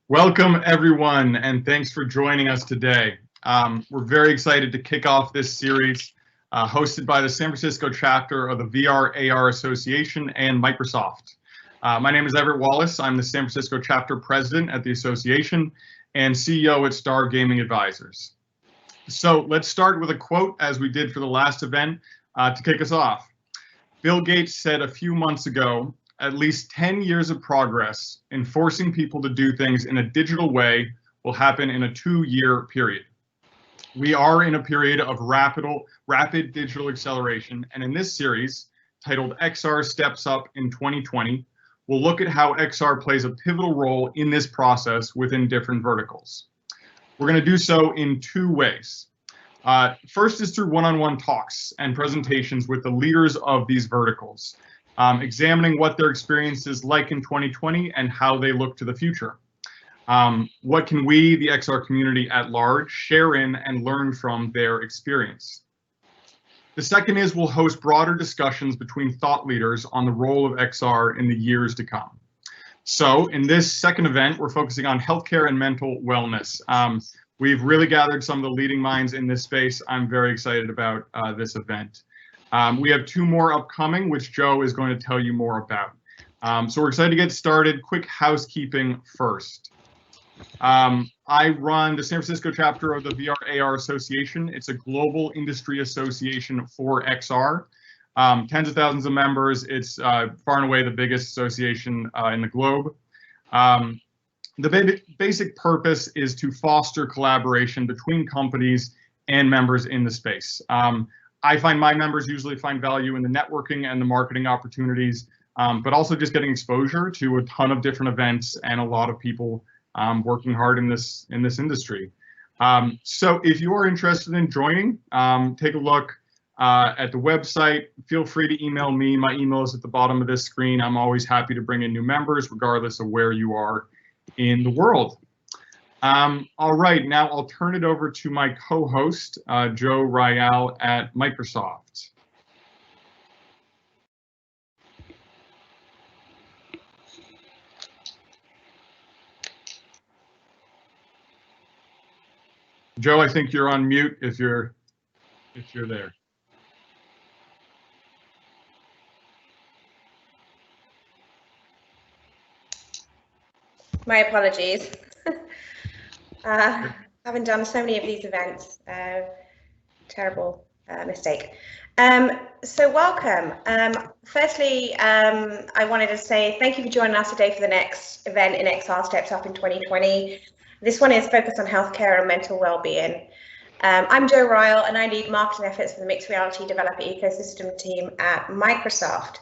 Welcome, everyone, and thanks for joining us today. We're very excited to kick off this series hosted by the San Francisco chapter of the VRARA Association and Microsoft. My name is Everett Wallace. I'm the San Francisco chapter president at the association and CEO at Star Gaming Advisors. So let's start with a quote, as we did for the last event, to kick us off. Bill Gates said a few months ago, at least 10 years of progress in forcing people to do things in a digital way will happen in a 2-year period. We are in a period of rapid digital acceleration, and in this series, titled XR Steps Up in 2020, we'll look at how XR plays a pivotal role in this process within different verticals. We're going to do so in 2 ways. First is through one-on-one talks and presentations with the leaders of these verticals, examining what their experience is like in 2020 and how they look to the future. What can we, the XR community at large, share in and learn from their experience? The second is we'll host broader discussions between thought leaders on the role of XR in the years to come. So in this second event, we're focusing on healthcare and mental wellness. We've really gathered some of the leading minds in this space. I'm very excited about this event. We have 2 more upcoming, which Joe is going to tell you more about. So we're excited to get started. Quick housekeeping first. I run the San Francisco chapter of the VRAR Association. It's a global industry association for XR. Tens of thousands of members. It's far and away the biggest association in the globe. The basic purpose is to foster collaboration between companies and members in the space. I find my members usually find value in the networking and the marketing opportunities, but also just getting exposure to a ton of different events and a lot of people working hard in this industry. So if you are interested in joining, take a look at the website. Feel free to email me. My email is at the bottom of this screen. I'm always happy to bring in new members, regardless of where you are in the world. All right, now I'll turn it over to my co-host, Joe Ryall at Microsoft. Joe, I think you're on mute if you're there. My apologies. Haven't done so many of these events. Terrible mistake. So welcome. Firstly, I wanted to say thank you for joining us today for the next event in XR Steps Up in 2020. This one is focused on healthcare and mental well-being. I'm Joe Ryall, and I lead marketing efforts for the mixed reality developer ecosystem team at Microsoft.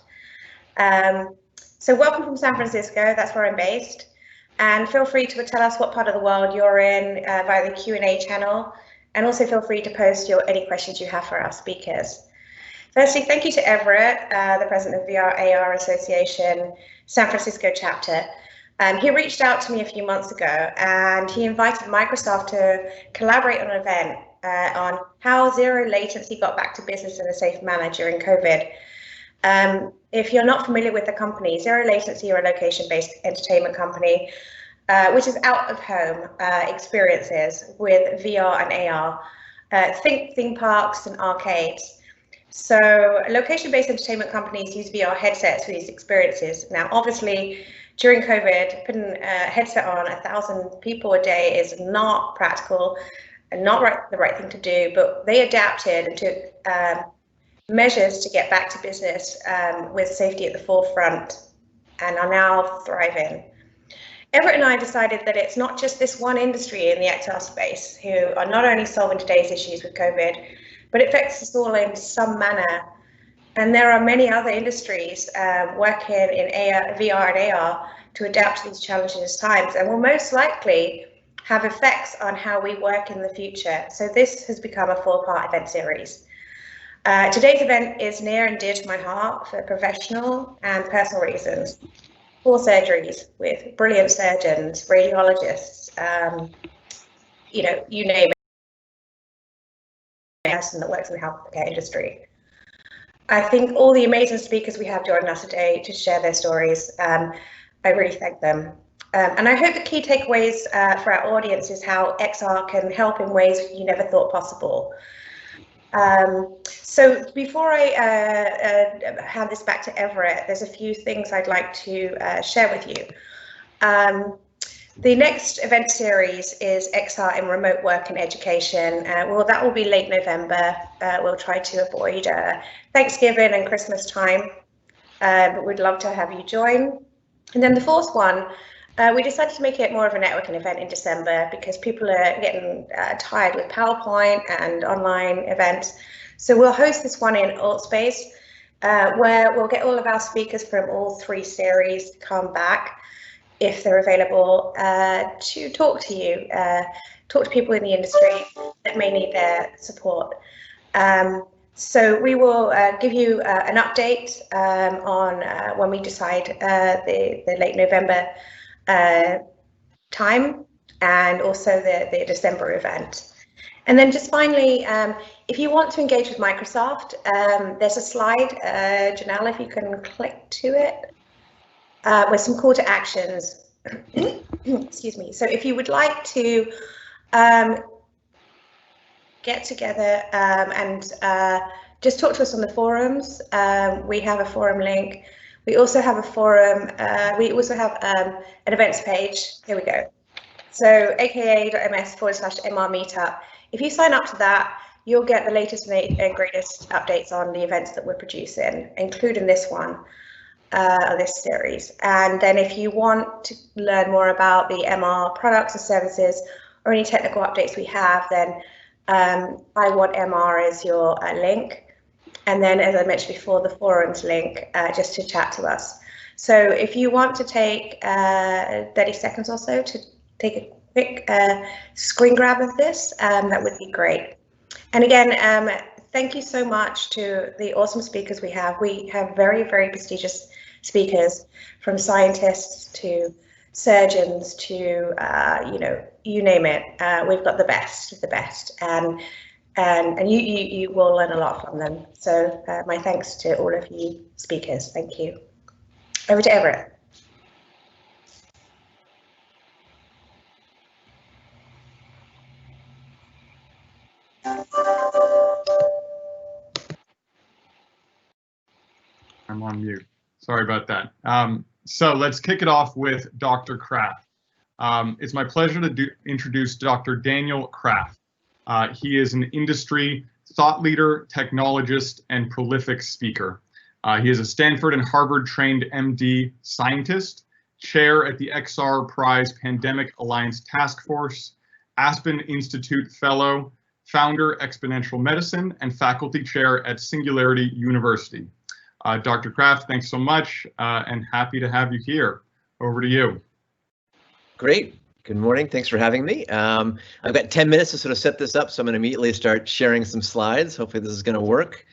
So welcome from San Francisco. That's where I'm based. And feel free to tell us what part of the world you're in via the Q&A channel. And also feel free to post any questions you have for our speakers. Firstly, thank you to Everett, the president of the VRAR Association San Francisco chapter. He reached out to me a few months ago and he invited Microsoft to collaborate on an event on how zero latency got back to business in a safe manner during COVID. If you're not familiar with the company, Zero Latency are a location-based entertainment company, which is out-of-home experiences with VR and AR. Think theme parks and arcades. So location-based entertainment companies use VR headsets for these experiences. Now, obviously, during COVID, putting a headset on 1,000 people a day is not practical and not the right thing to do, but they adapted and took measures to get back to business with safety at the forefront and are now thriving. Everett and I decided that it's not just this one industry in the XR space who are not only solving today's issues with COVID, but it affects us all in some manner. And there are many other industries working in VR and AR to adapt to these challenging times and will most likely have effects on how we work in the future. So this has become a 4-part event series. Today's event is near and dear to my heart for professional and personal reasons. 4 surgeries with brilliant surgeons, radiologists, you name it, person that works in the healthcare industry. I think all the amazing speakers we have joining us today to share their stories, I really thank them. And I hope the key takeaways for our audience is how XR can help in ways you never thought possible. So before I hand this back to Everett, there's a few things I'd like to share with you. The next event series is XR in remote work and education. Well, that will be late November. We'll try to avoid Thanksgiving and Christmas time, but we'd love to have you join. And then the fourth one, we decided to make it more of a networking event in December because people are getting tired with PowerPoint and online events. So we'll host this one in Altspace, where we'll get all of our speakers from all three series to come back, if they're available, to talk to you, talk to people in the industry that may need their support. So we will give you an update on when we decide the late November time, and also the December event. And then just finally, if you want to engage with Microsoft, there's a slide, Janelle, if you can click to it, with some call to actions. Excuse me. So if you would like to get together and just talk to us on the forums, we have a forum link. We also have a forum. We also have an events page. Here we go. So aka.ms/MR meetup. If you sign up to that, you'll get the latest and greatest updates on the events that we're producing, including this one, this series. And then if you want to learn more about the MR products and services or any technical updates we have, then I want MR is your link. And then, as I mentioned before, the forums link just to chat to us. So if you want to take 30 seconds or so to take a quick screen grab of this, that would be great. And again, thank you so much to the awesome speakers we have. We have very, very prestigious speakers, from scientists to surgeons to, you know, you name it. We've got the best of the best. And you will learn a lot from them. So my thanks to all of you speakers. Thank you. Over to Everett. I'm on mute. Sorry about that. So let's kick it off with Dr. Kraft. It's my pleasure to introduce Dr. Daniel Kraft. He is an industry thought leader, technologist, and prolific speaker. He is a Stanford and Harvard trained MD scientist, chair at the XR Prize Pandemic Alliance Task Force, Aspen Institute Fellow, founder Exponential Medicine, and faculty chair at Singularity University. Dr. Kraft, thanks so much, and happy to have you here. Over to you. Great. Good morning. Thanks for having me. I've got 10 minutes to sort of set this up, so I'm going to immediately start sharing some slides. Hopefully this is going to work.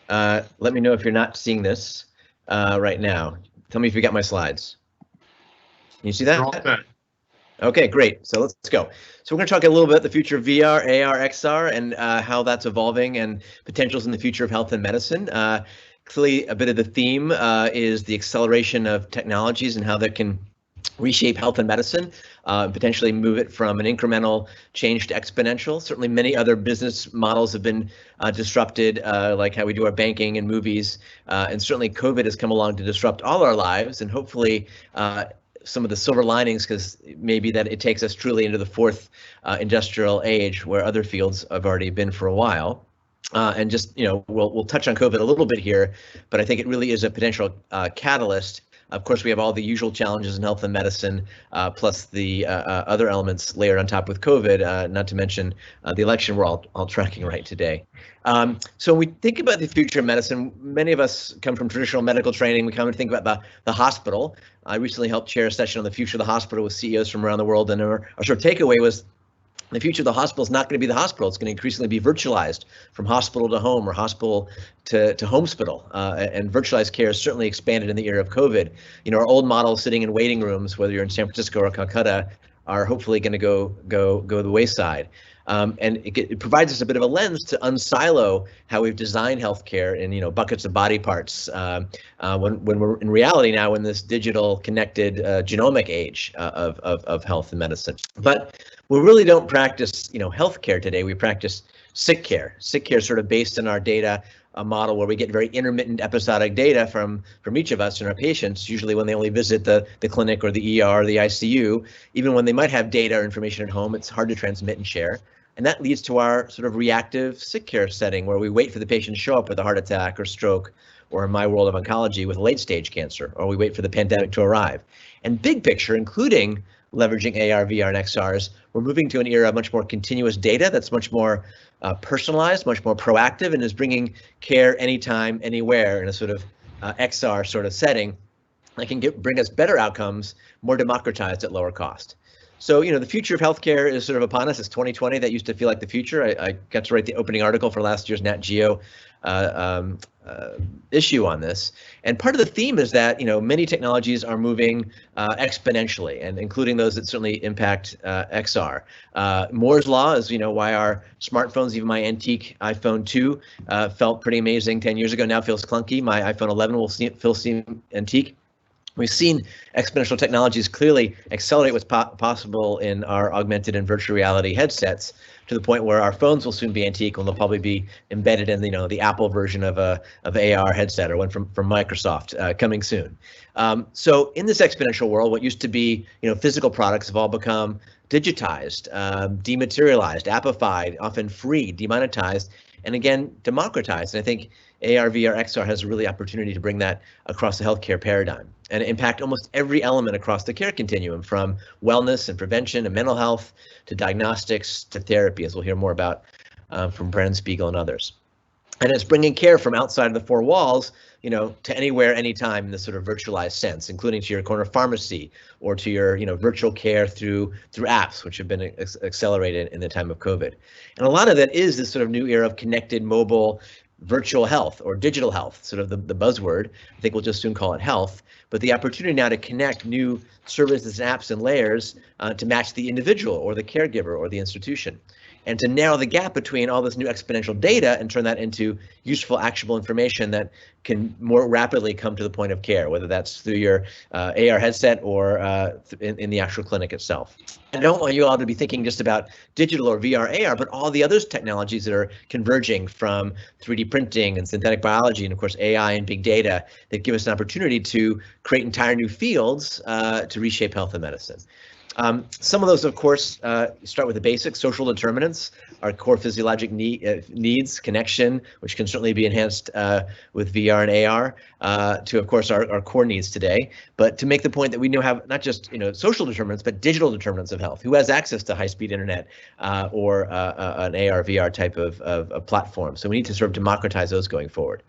Let me know if you're not seeing this right now. Tell me if you got my slides. Can you see that? Okay, great. So let's go. So we're going to talk a little bit about the future of VR, AR, XR, and how that's evolving and potentials in the future of health and medicine. Clearly, a bit of the theme is the acceleration of technologies and how that can reshape health and medicine, potentially move it from an incremental change to exponential. Certainly many other business models have been disrupted, like how we do our banking and movies. And certainly COVID has come along to disrupt all our lives, and hopefully some of the silver linings, because maybe that it takes us truly into the fourth industrial age, where other fields have already been for a while. And just, you know, we'll touch on COVID a little bit here, but I think it really is a potential catalyst. Of course, we have all the usual challenges in health and medicine, plus the other elements layered on top with COVID, not to mention the election we're all tracking right today. So when we think about the future of medicine, many of us come from traditional medical training. We come and think about the hospital. I recently helped chair a session on the future of the hospital with CEOs from around the world, and our sort of takeaway was the future of the hospital is not going to be the hospital. It's going to increasingly be virtualized, from hospital to home or hospital to homespital. And virtualized care has certainly expanded in the era of COVID. You know, our old model sitting in waiting rooms, whether you're in San Francisco or Calcutta, are hopefully going to go the wayside. And it provides us a bit of a lens to unsilo how we've designed healthcare in buckets of body parts. When we're in reality now in this digital connected genomic age of health and medicine. But we really don't practice healthcare today. We practice sick care. Sick care is sort of based on our data, a model where we get very intermittent episodic data from each of us and our patients, usually when they only visit the clinic or the ER or the ICU. Even when they might have data or information at home, it's hard to transmit and share. And that leads to our sort of reactive sick care setting where we wait for the patient to show up with a heart attack or stroke, or in my world of oncology with late stage cancer, or we wait for the pandemic to arrive. And big picture, including leveraging AR, VR, and XRs, we're moving to an era of much more continuous data that's much more personalized, much more proactive, and is bringing care anytime, anywhere in a sort of XR sort of setting that can bring us better outcomes, more democratized at lower cost. So, the future of healthcare is sort of upon us. It's 2020. That used to feel like the future. I got to write the opening article for last year's Nat Geo issue on this. And part of the theme is that, many technologies are moving exponentially, and including those that certainly impact XR. Moore's Law is, why our smartphones, even my antique iPhone 2, felt pretty amazing 10 years ago. Now feels clunky. My iPhone 11 will seem antique. We've seen exponential technologies clearly accelerate what's possible in our augmented and virtual reality headsets, to the point where our phones will soon be antique and they'll probably be embedded in the Apple version of AR headset, or one from Microsoft coming soon. So in this exponential world, what used to be physical products have all become digitized, dematerialized, appified, often free, demonetized, and again democratized. And I think AR, VR, XR has a really opportunity to bring that across the healthcare paradigm and impact almost every element across the care continuum, from wellness and prevention and mental health to diagnostics to therapy, as we'll hear more about from Brennen, Spiegel, and others. And it's bringing care from outside of the four walls, to anywhere, anytime in this sort of virtualized sense, including to your corner pharmacy or to your, virtual care through apps, which have been accelerated in the time of COVID. And a lot of that is this sort of new era of connected mobile virtual health, or digital health, sort of the buzzword. I think we'll just soon call it health, but the opportunity now to connect new services, apps, and layers to match the individual or the caregiver or the institution, and to narrow the gap between all this new exponential data and turn that into useful, actionable information that can more rapidly come to the point of care, whether that's through your AR headset or in the actual clinic itself. I don't want you all to be thinking just about digital or VR, AR, but all the other technologies that are converging, from 3D printing and synthetic biology, and of course AI and big data, that give us an opportunity to create entire new fields to reshape health and medicine. Some of those, of course, start with the basics. Social determinants, our core physiologic needs, connection, which can certainly be enhanced with VR and AR, to, of course, our core needs today. But to make the point that we now have not just social determinants, but digital determinants of health. Who has access to high-speed internet or an AR, VR type of platform? So we need to sort of democratize those going forward.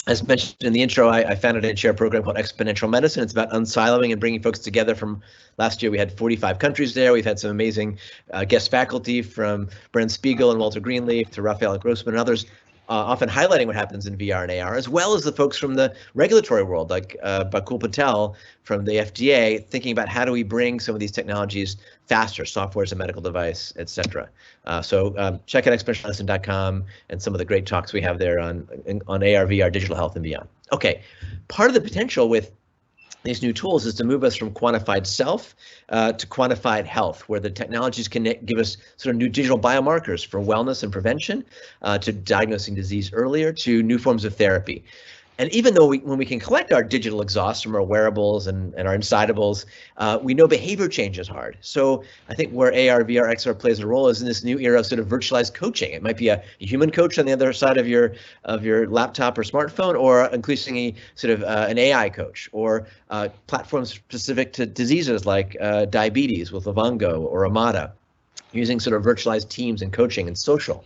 As mentioned in the intro, I founded and chair a program called Exponential Medicine. It's about unsiloing and bringing folks together. From last year, we had 45 countries there. We've had some amazing guest faculty, from Brennen, Spiegel, and Walter Greenleaf to Ryall and Grossman and others, often highlighting what happens in VR and AR, as well as the folks from the regulatory world, like Bakul Patel from the FDA, thinking about how do we bring some of these technologies faster, software as a medical device, et cetera. So check out exponentialmedicine.com and some of the great talks we have there on AR, VR, digital health, and beyond. Okay, part of the potential with these new tools is to move us from quantified self to quantified health, where the technologies can give us sort of new digital biomarkers for wellness and prevention, to diagnosing disease earlier, to new forms of therapy. And even though when we can collect our digital exhaust from our wearables and our insidables, we know behavior change is hard. So I think where AR, VR, XR plays a role is in this new era of sort of virtualized coaching. It might be a human coach on the other side of your laptop or smartphone, or increasingly sort of an AI coach, or platforms specific to diseases like diabetes with Livongo or Amada, using sort of virtualized teams and coaching and social.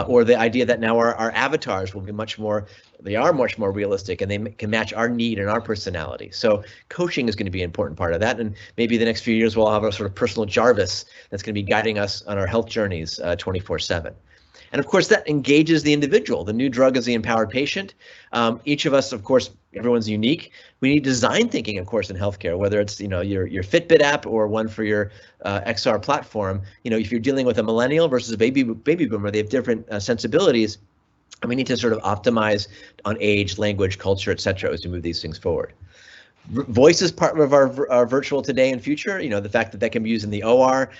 Or the idea that now our avatars will be much more they are much more realistic, and they can match our need and our personality. So coaching is going to be an important part of that, and maybe the next few years we'll have a sort of personal Jarvis that's going to be guiding us on our health journeys 24/7. And of course, that engages the individual. The new drug is the empowered patient. Each of us, of course, everyone's unique. We need design thinking, of course, in healthcare, whether it's your Fitbit app or one for your XR platform. If you're dealing with a millennial versus a baby boomer, they have different sensibilities. And we need to sort of optimize on age, language, culture, et cetera, as we move these things forward. Voice is part of our virtual today and future. The fact that can be used in the OR,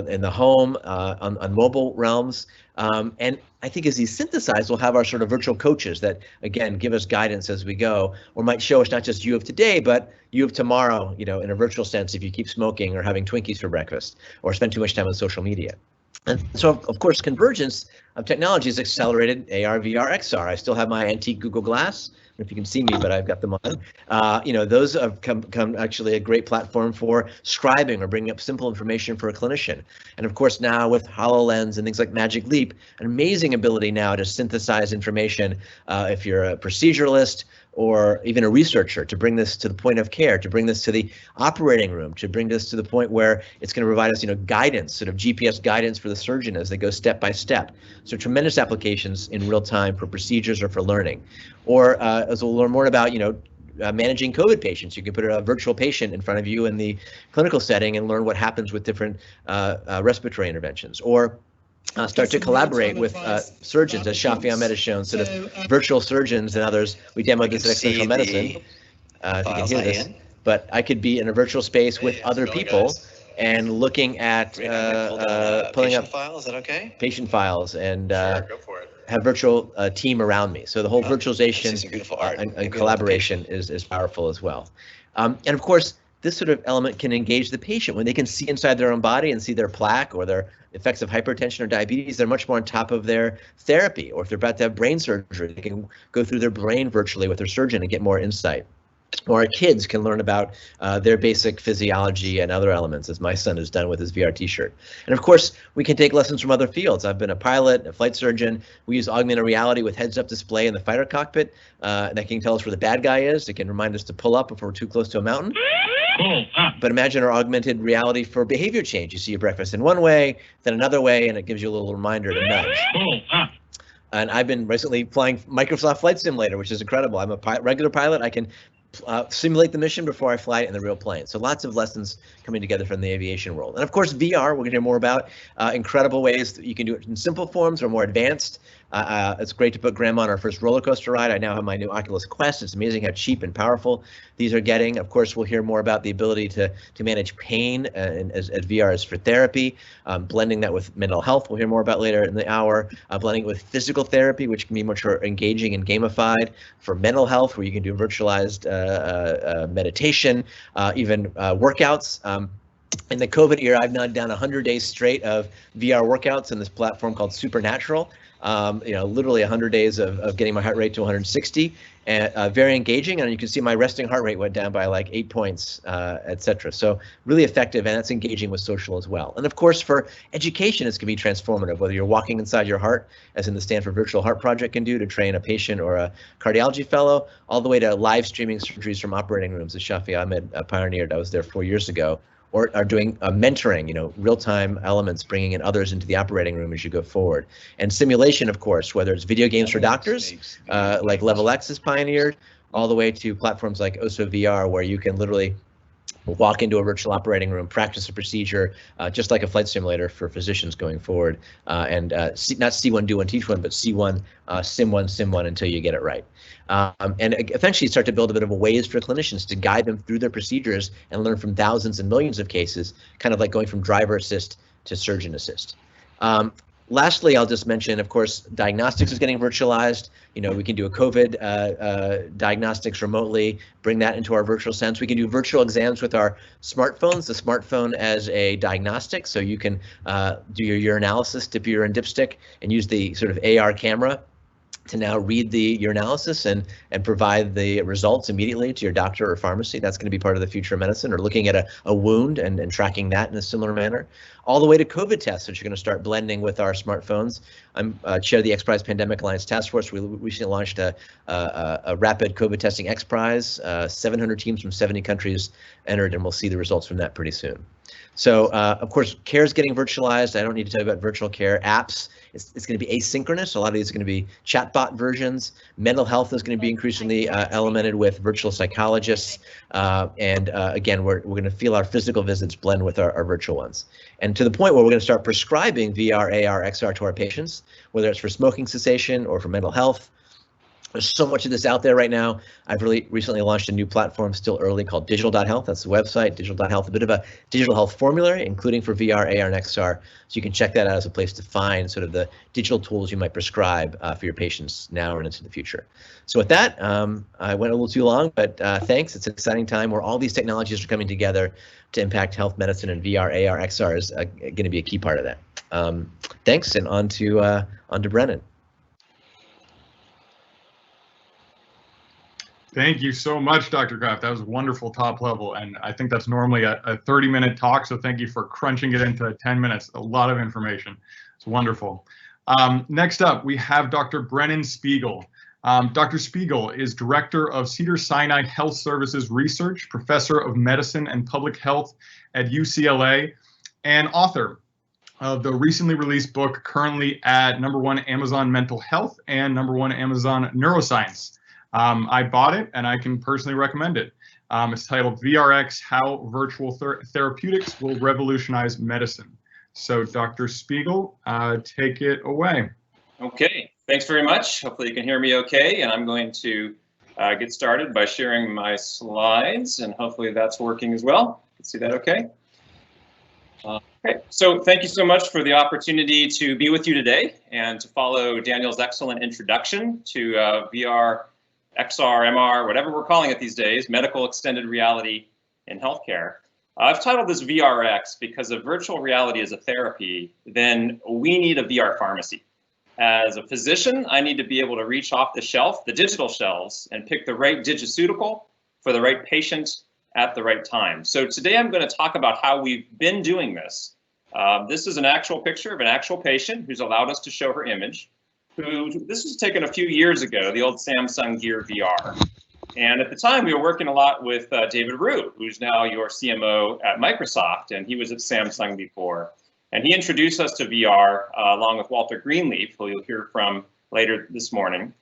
in the home, on mobile realms. And I think as these synthesize, we'll have our sort of virtual coaches that, again, give us guidance as we go, or might show us not just you of today, but you of tomorrow, in a virtual sense, if you keep smoking or having Twinkies for breakfast or spend too much time on social media. And so, of course, convergence of technology has accelerated AR, VR, XR. I still have my antique Google Glass. I don't know if you can see me, but I've got them on. Those have come actually a great platform for scribing or bringing up simple information for a clinician. And of course, now with HoloLens and things like Magic Leap, an amazing ability now to synthesize information if you're a proceduralist or even a researcher, to bring this to the point of care, to bring this to the operating room, to bring this to the point where it's going to provide us, guidance, sort of GPS guidance for the surgeon as they go step by step. So tremendous applications in real time for procedures or for learning. Or as we'll learn more about, managing COVID patients. You can put a virtual patient in front of you in the clinical setting and learn what happens with different respiratory interventions. Or start to collaborate with surgeons, as Xavier has shown, sort of virtual surgeons and others. We demoed this at Exponential Medicine, if you can hear this. But I could be in a virtual space with other people and looking at pulling up files. Is that okay? Patient files and Sure, go for it. have virtual team around me. So the whole virtualization and collaboration is powerful as well. And of course, this sort of element can engage the patient when they can see inside their own body and see their plaque or their effects of hypertension or diabetes. They're much more on top of their therapy, or if they're about to have brain surgery, they can go through their brain virtually with their surgeon and get more insight. Or our kids can learn about their basic physiology and other elements, as my son has done with his VR t-shirt. And of course, we can take lessons from other fields. I've been a pilot, a flight surgeon. We use augmented reality with heads-up display in the fighter cockpit that can tell us where the bad guy is. It can remind us to pull up if we're too close to a mountain. But imagine our augmented reality for behavior change. You see your breakfast in one way, then another way, and it gives you a little reminder to nudge. And I've been recently flying Microsoft Flight Simulator, which is incredible. I'm a regular pilot. I can simulate the mission before I fly it in the real plane. So lots of lessons coming together from the aviation world. And of course, VR, we're going to hear more about incredible ways that you can do it in simple forms or more advanced. It's great to put grandma on our first roller coaster ride. I now have my new Oculus Quest. It's amazing how cheap and powerful these are getting. Of course, we'll hear more about the ability to manage pain as VR is for therapy, blending that with mental health. We'll hear more about later in the hour, blending it with physical therapy, which can be much more engaging and gamified, for mental health, where you can do virtualized meditation, even workouts. In the COVID era, I've now done 100 days straight of VR workouts in this platform called Supernatural. Literally 100 days of getting my heart rate to 160, and very engaging. And you can see my resting heart rate went down by like 8 points, etc. So really effective, and that's engaging with social as well. And of course, for education, it's going to be transformative, whether you're walking inside your heart, as in the Stanford Virtual Heart Project can do to train a patient or a cardiology fellow, all the way to live streaming surgeries from operating rooms, as Shafi Ahmed pioneered. I was there 4 years ago. Or are doing mentoring, real-time elements, bringing in others into the operating room as you go forward. And simulation, of course, whether it's video games for doctors, like Level X has pioneered, all the way to platforms like Oso VR, where you can literally walk into a virtual operating room, practice a procedure, just like a flight simulator for physicians going forward, and not see one, do one, teach one, but see one, sim one until you get it right. And eventually start to build a bit of a ways for clinicians to guide them through their procedures and learn from thousands and millions of cases, kind of like going from driver assist to surgeon assist. Lastly, I'll just mention, of course, diagnostics is getting virtualized. We can do a COVID diagnostics remotely, bring that into our virtual sense. We can do virtual exams with our smartphones, the smartphone as a diagnostic. So you can do your urinalysis, dip your urine dipstick, and use the sort of AR camera to now read the urinalysis and provide the results immediately to your doctor or pharmacy. That's going to be part of the future of medicine, or looking at a wound and tracking that in a similar manner, all the way to COVID tests, which are going to start blending with our smartphones. I'm chair of the XPRIZE Pandemic Alliance Task Force. We recently launched a rapid COVID testing XPRIZE. 700 teams from 70 countries entered, and we'll see the results from that pretty soon. So, of course, care is getting virtualized. I don't need to tell you about virtual care apps. It's going to be asynchronous. A lot of these are going to be chatbot versions. Mental health is going to be increasingly elemented with virtual psychologists. Again, we're going to feel our physical visits blend with our virtual ones. And to the point where we're going to start prescribing VR, AR, XR to our patients, whether it's for smoking cessation or for mental health. There's so much of this out there right now. I've really recently launched a new platform, still early, called digital.health. That's the website, digital.health, a bit of a digital health formulary, including for VR, AR, and XR. So you can check that out as a place to find sort of the digital tools you might prescribe for your patients now and into the future. So with that, I went a little too long, but thanks. It's an exciting time where all these technologies are coming together to impact health, medicine, and VR, AR, XR is going to be a key part of that. Thanks, and on to Brennen. Thank you so much, Dr. Kraft. That was wonderful top level. And I think that's normally a 30-minute talk. So thank you for crunching it into 10 minutes. A lot of information. It's wonderful. Next up, we have Dr. Brennen Spiegel. Dr. Spiegel is Director of Cedars-Sinai Health Services Research, Professor of Medicine and Public Health at UCLA, and author of the recently released book, currently at #1 Amazon Mental Health and #1 Amazon Neuroscience. I bought it and I can personally recommend it. It's titled VRX, How Virtual Therapeutics Will Revolutionize Medicine. So Dr. Spiegel, take it away. Okay, thanks very much. Hopefully you can hear me okay. And I'm going to get started by sharing my slides, and hopefully that's working as well. You can see that okay? Okay, so thank you so much for the opportunity to be with you today and to follow Daniel's excellent introduction to VR, XR, MR, whatever we're calling it these days, medical extended reality in healthcare. I've titled this VRX because if virtual reality is a therapy, then we need a VR pharmacy. As a physician, I need to be able to reach off the shelf, the digital shelves, and pick the right digiceutical for the right patient at the right time. So today I'm going to talk about how we've been doing this. This is an actual picture of an actual patient who's allowed us to show her image. This was taken a few years ago, the old Samsung Gear VR. And at the time, we were working a lot with David Rue, who's now your CMO at Microsoft, and he was at Samsung before. And he introduced us to VR along with Walter Greenleaf, who you'll hear from later this morning.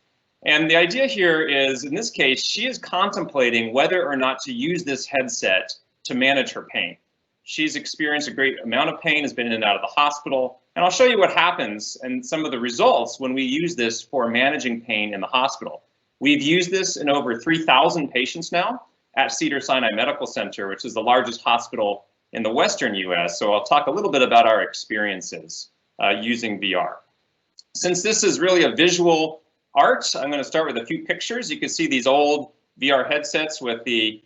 And the idea here is, in this case, she is contemplating whether or not to use this headset to manage her pain. She's experienced a great amount of pain, has been in and out of the hospital. And I'll show you what happens and some of the results when we use this for managing pain in the hospital. We've used this in over 3,000 patients now at Cedars-Sinai Medical Center, which is the largest hospital in the Western US. So I'll talk a little bit about our experiences using VR. Since this is really a visual art, I'm going to start with a few pictures. You can see these old VR headsets with the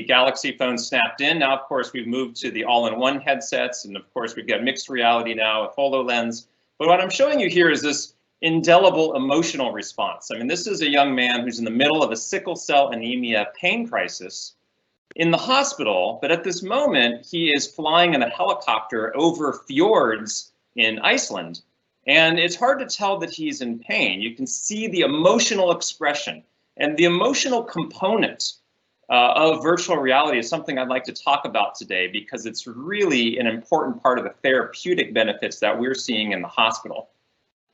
Galaxy phone snapped in. Now, of course, we've moved to the all-in-one headsets, and of course, we've got mixed reality now with HoloLens. But what I'm showing you here is this indelible emotional response. I mean, this is a young man who's in the middle of a sickle cell anemia pain crisis in the hospital, but at this moment, he is flying in a helicopter over fjords in Iceland. And it's hard to tell that he's in pain. You can see the emotional expression, and the emotional component of virtual reality is something I'd like to talk about today because it's really an important part of the therapeutic benefits that we're seeing in the hospital.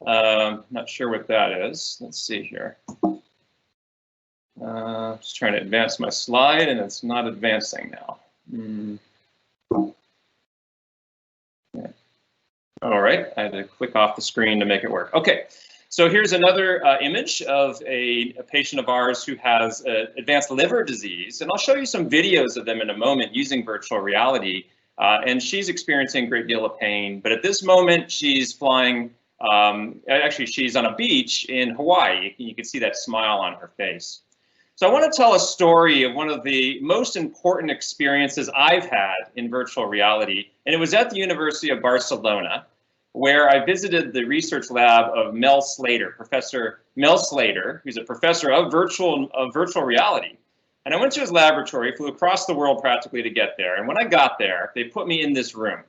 Not sure what that is. Let's see here. Just trying to advance my slide and it's not advancing now. Yeah. All right, I had to click off the screen to make it work. Okay. So here's another image of a patient of ours who has advanced liver disease, and I'll show you some videos of them in a moment using virtual reality, and she's experiencing a great deal of pain, but at this moment she's flying, actually she's on a beach in Hawaii. You can see that smile on her face. So I want to tell a story of one of the most important experiences I've had in virtual reality, and it was at the University of Barcelona, where I visited the research lab of Mel Slater, Professor Mel Slater, who's a professor of virtual reality. And I went to his laboratory, flew across the world practically to get there. And when I got there, they put me in this room.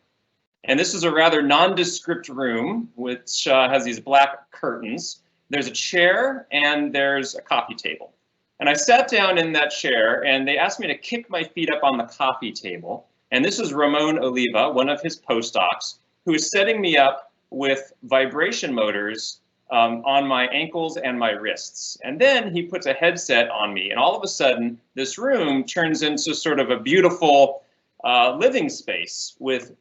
And this is a rather nondescript room, which has these black curtains. There's a chair and there's a coffee table. And I sat down in that chair and they asked me to kick my feet up on the coffee table. And this is Ramon Oliva, one of his postdocs, who is setting me up with vibration motors on my ankles and my wrists. And then he puts a headset on me, and all of a sudden, this room turns into sort of a beautiful living space with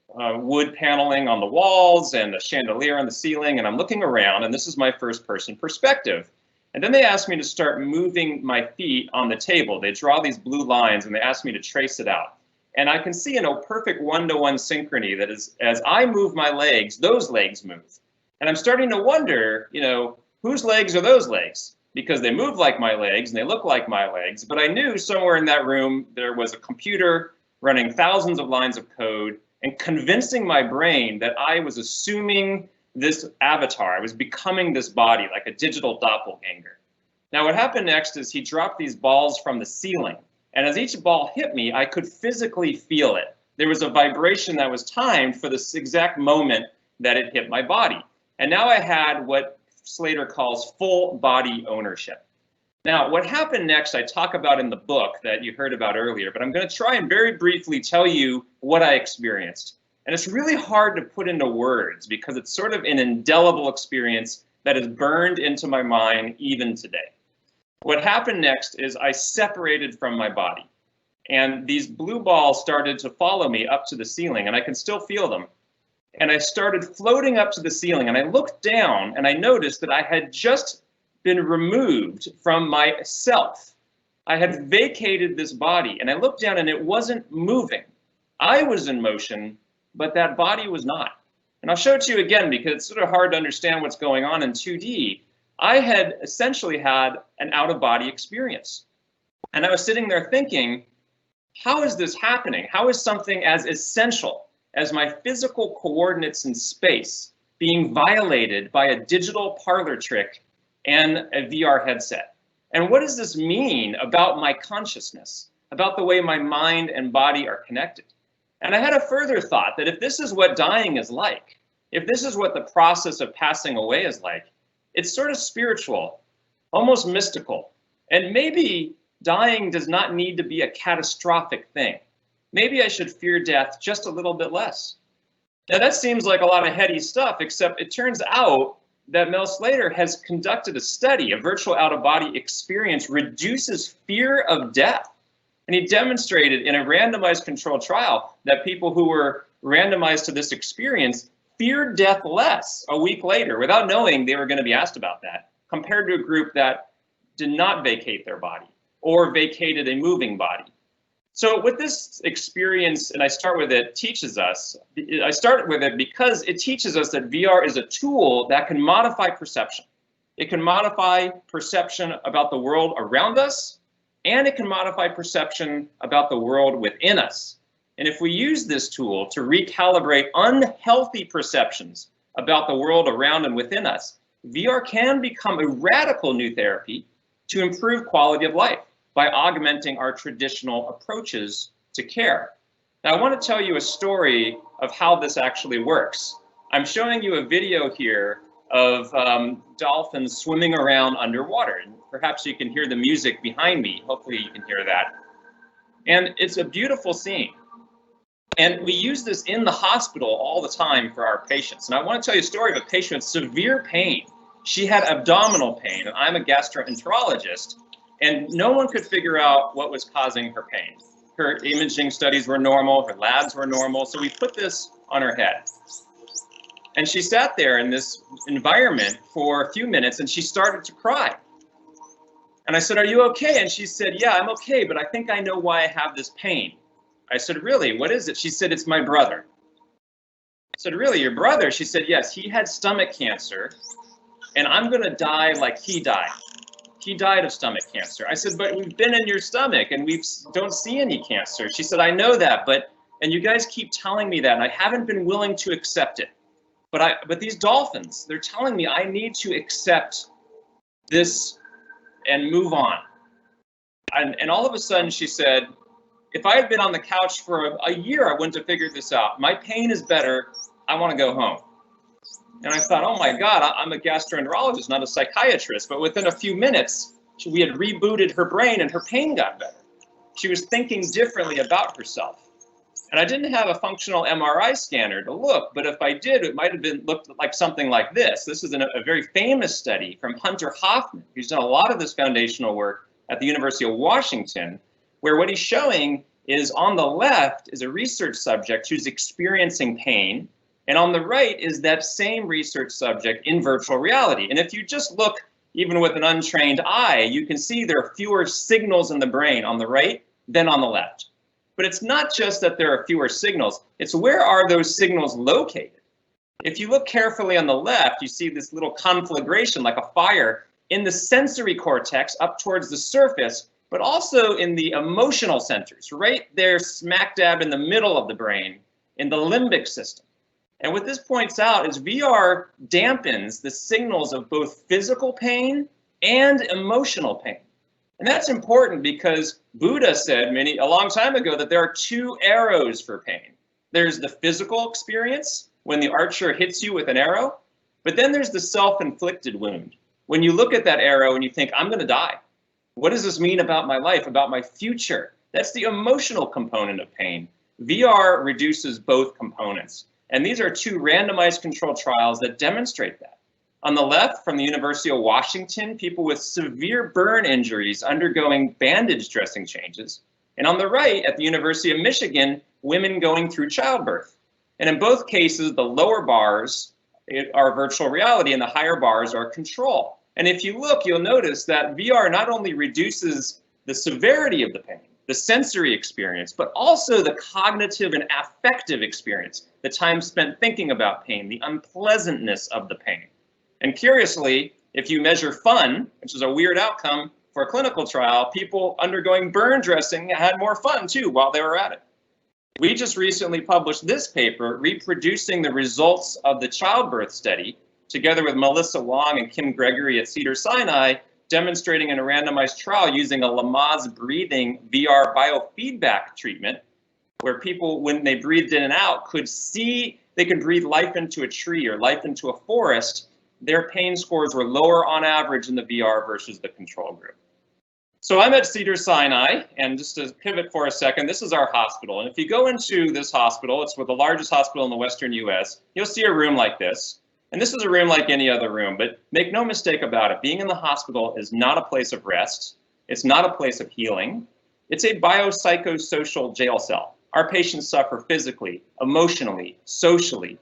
wood paneling on the walls and a chandelier on the ceiling, and I'm looking around, and this is my first-person perspective. And then they asked me to start moving my feet on the table. They draw these blue lines, and they asked me to trace it out. And I can see in a perfect one-to-one synchrony that as I move my legs, those legs move. And I'm starting to wonder, you know, whose legs are those legs? Because they move like my legs and they look like my legs. But I knew somewhere in that room there was a computer running thousands of lines of code and convincing my brain that I was assuming this avatar. I was becoming this body like a digital doppelganger. Now what happened next is he dropped these balls from the ceiling. And as each ball hit me, I could physically feel it. There was a vibration that was timed for this exact moment that it hit my body. And now I had what Slater calls full body ownership. Now, what happened next, I talk about in the book that you heard about earlier, but I'm going to try and very briefly tell you what I experienced. And it's really hard to put into words because it's sort of an indelible experience that is burned into my mind even today. What happened next is I separated from my body. And these blue balls started to follow me up to the ceiling, and I can still feel them. And I started floating up to the ceiling, and I looked down and I noticed that I had just been removed from myself. I had vacated this body, and I looked down and it wasn't moving. I was in motion, but that body was not. And I'll show it to you again because it's sort of hard to understand what's going on in 2D. I had essentially had an out-of-body experience. And I was sitting there thinking, how is this happening? How is something as essential as my physical coordinates in space being violated by a digital parlor trick and a VR headset? And what does this mean about my consciousness, about the way my mind and body are connected? And I had a further thought that if this is what dying is like, if this is what the process of passing away is like, it's sort of spiritual, almost mystical. And maybe dying does not need to be a catastrophic thing. Maybe I should fear death just a little bit less. Now that seems like a lot of heady stuff, except it turns out that Mel Slater has conducted a study. A virtual out-of-body experience reduces fear of death. And he demonstrated in a randomized controlled trial that people who were randomized to this experience feared death less a week later without knowing they were going to be asked about that, compared to a group that did not vacate their body or vacated a moving body. So what this experience, and I start with it, teaches us, I start with it because it teaches us that VR is a tool that can modify perception. It can modify perception about the world around us, and it can modify perception about the world within us. And if we use this tool to recalibrate unhealthy perceptions about the world around and within us, VR can become a radical new therapy to improve quality of life by augmenting our traditional approaches to care. Now, I want to tell you a story of how this actually works. I'm showing you a video here of dolphins swimming around underwater. And perhaps you can hear the music behind me. Hopefully you can hear that. And it's a beautiful scene. And we use this in the hospital all the time for our patients. And I want to tell you a story of a patient with severe pain. She had abdominal pain, and I'm a gastroenterologist. And no one could figure out what was causing her pain. Her imaging studies were normal, her labs were normal, so we put this on her head. And she sat there in this environment for a few minutes and she started to cry. And I said, "Are you okay?" And she said, "Yeah, I'm okay, but I think I know why I have this pain." I said, "Really? What is it?" She said, "It's my brother." I said, "Really, your brother?" She said, "Yes, he had stomach cancer and I'm gonna die like he died. He died of stomach cancer." I said, "But we've been in your stomach and we don't see any cancer." She said, "I know that, and you guys keep telling me that and I haven't been willing to accept it." But these dolphins, they're telling me I need to accept this and move on. And all of a sudden she said, if I had been on the couch for a year, I wouldn't have figured this out. My pain is better. I want to go home. And I thought, oh my God, I'm a gastroenterologist, not a psychiatrist. But within a few minutes, we had rebooted her brain and her pain got better. She was thinking differently about herself. And I didn't have a functional MRI scanner to look, but if I did, it might have looked like something like this. This is a very famous study from Hunter Hoffman, who's done a lot of this foundational work at the University of Washington, where what he's showing is on the left is a research subject who's experiencing pain, and on the right is that same research subject in virtual reality. And if you just look, even with an untrained eye, you can see there are fewer signals in the brain on the right than on the left. But it's not just that there are fewer signals, it's where are those signals located? If you look carefully on the left, you see this little conflagration like a fire in the sensory cortex up towards the surface, but also in the emotional centers, right there smack dab in the middle of the brain, in the limbic system. And what this points out is VR dampens the signals of both physical pain and emotional pain. And that's important because Buddha said a long time ago that there are two arrows for pain. There's the physical experience when the archer hits you with an arrow, but then there's the self-inflicted wound. When you look at that arrow and you think, I'm going to die. What does this mean about my life, about my future? That's the emotional component of pain. VR reduces both components. And these are two randomized controlled trials that demonstrate that. On the left, from the University of Washington, people with severe burn injuries undergoing bandage dressing changes. And on the right, at the University of Michigan, women going through childbirth. And in both cases, the lower bars are virtual reality and the higher bars are control. And if you look, you'll notice that VR not only reduces the severity of the pain, the sensory experience, but also the cognitive and affective experience, the time spent thinking about pain, the unpleasantness of the pain. And curiously, if you measure fun, which is a weird outcome for a clinical trial, people undergoing burn dressing had more fun too while they were at it. We just recently published this paper reproducing the results of the childbirth study, together with Melissa Wong and Kim Gregory at Cedars-Sinai, demonstrating in a randomized trial using a Lamaze breathing VR biofeedback treatment, where people, when they breathed in and out, could see they could breathe life into a tree or life into a forest. Their pain scores were lower on average in the VR versus the control group. So I'm at Cedars-Sinai, and just to pivot for a second, this is our hospital. And if you go into this hospital, it's the largest hospital in the Western US, you'll see a room like this. And this is a room like any other room, but make no mistake about it, being in the hospital is not a place of rest. It's not a place of healing. It's a biopsychosocial jail cell. Our patients suffer physically, emotionally, socially.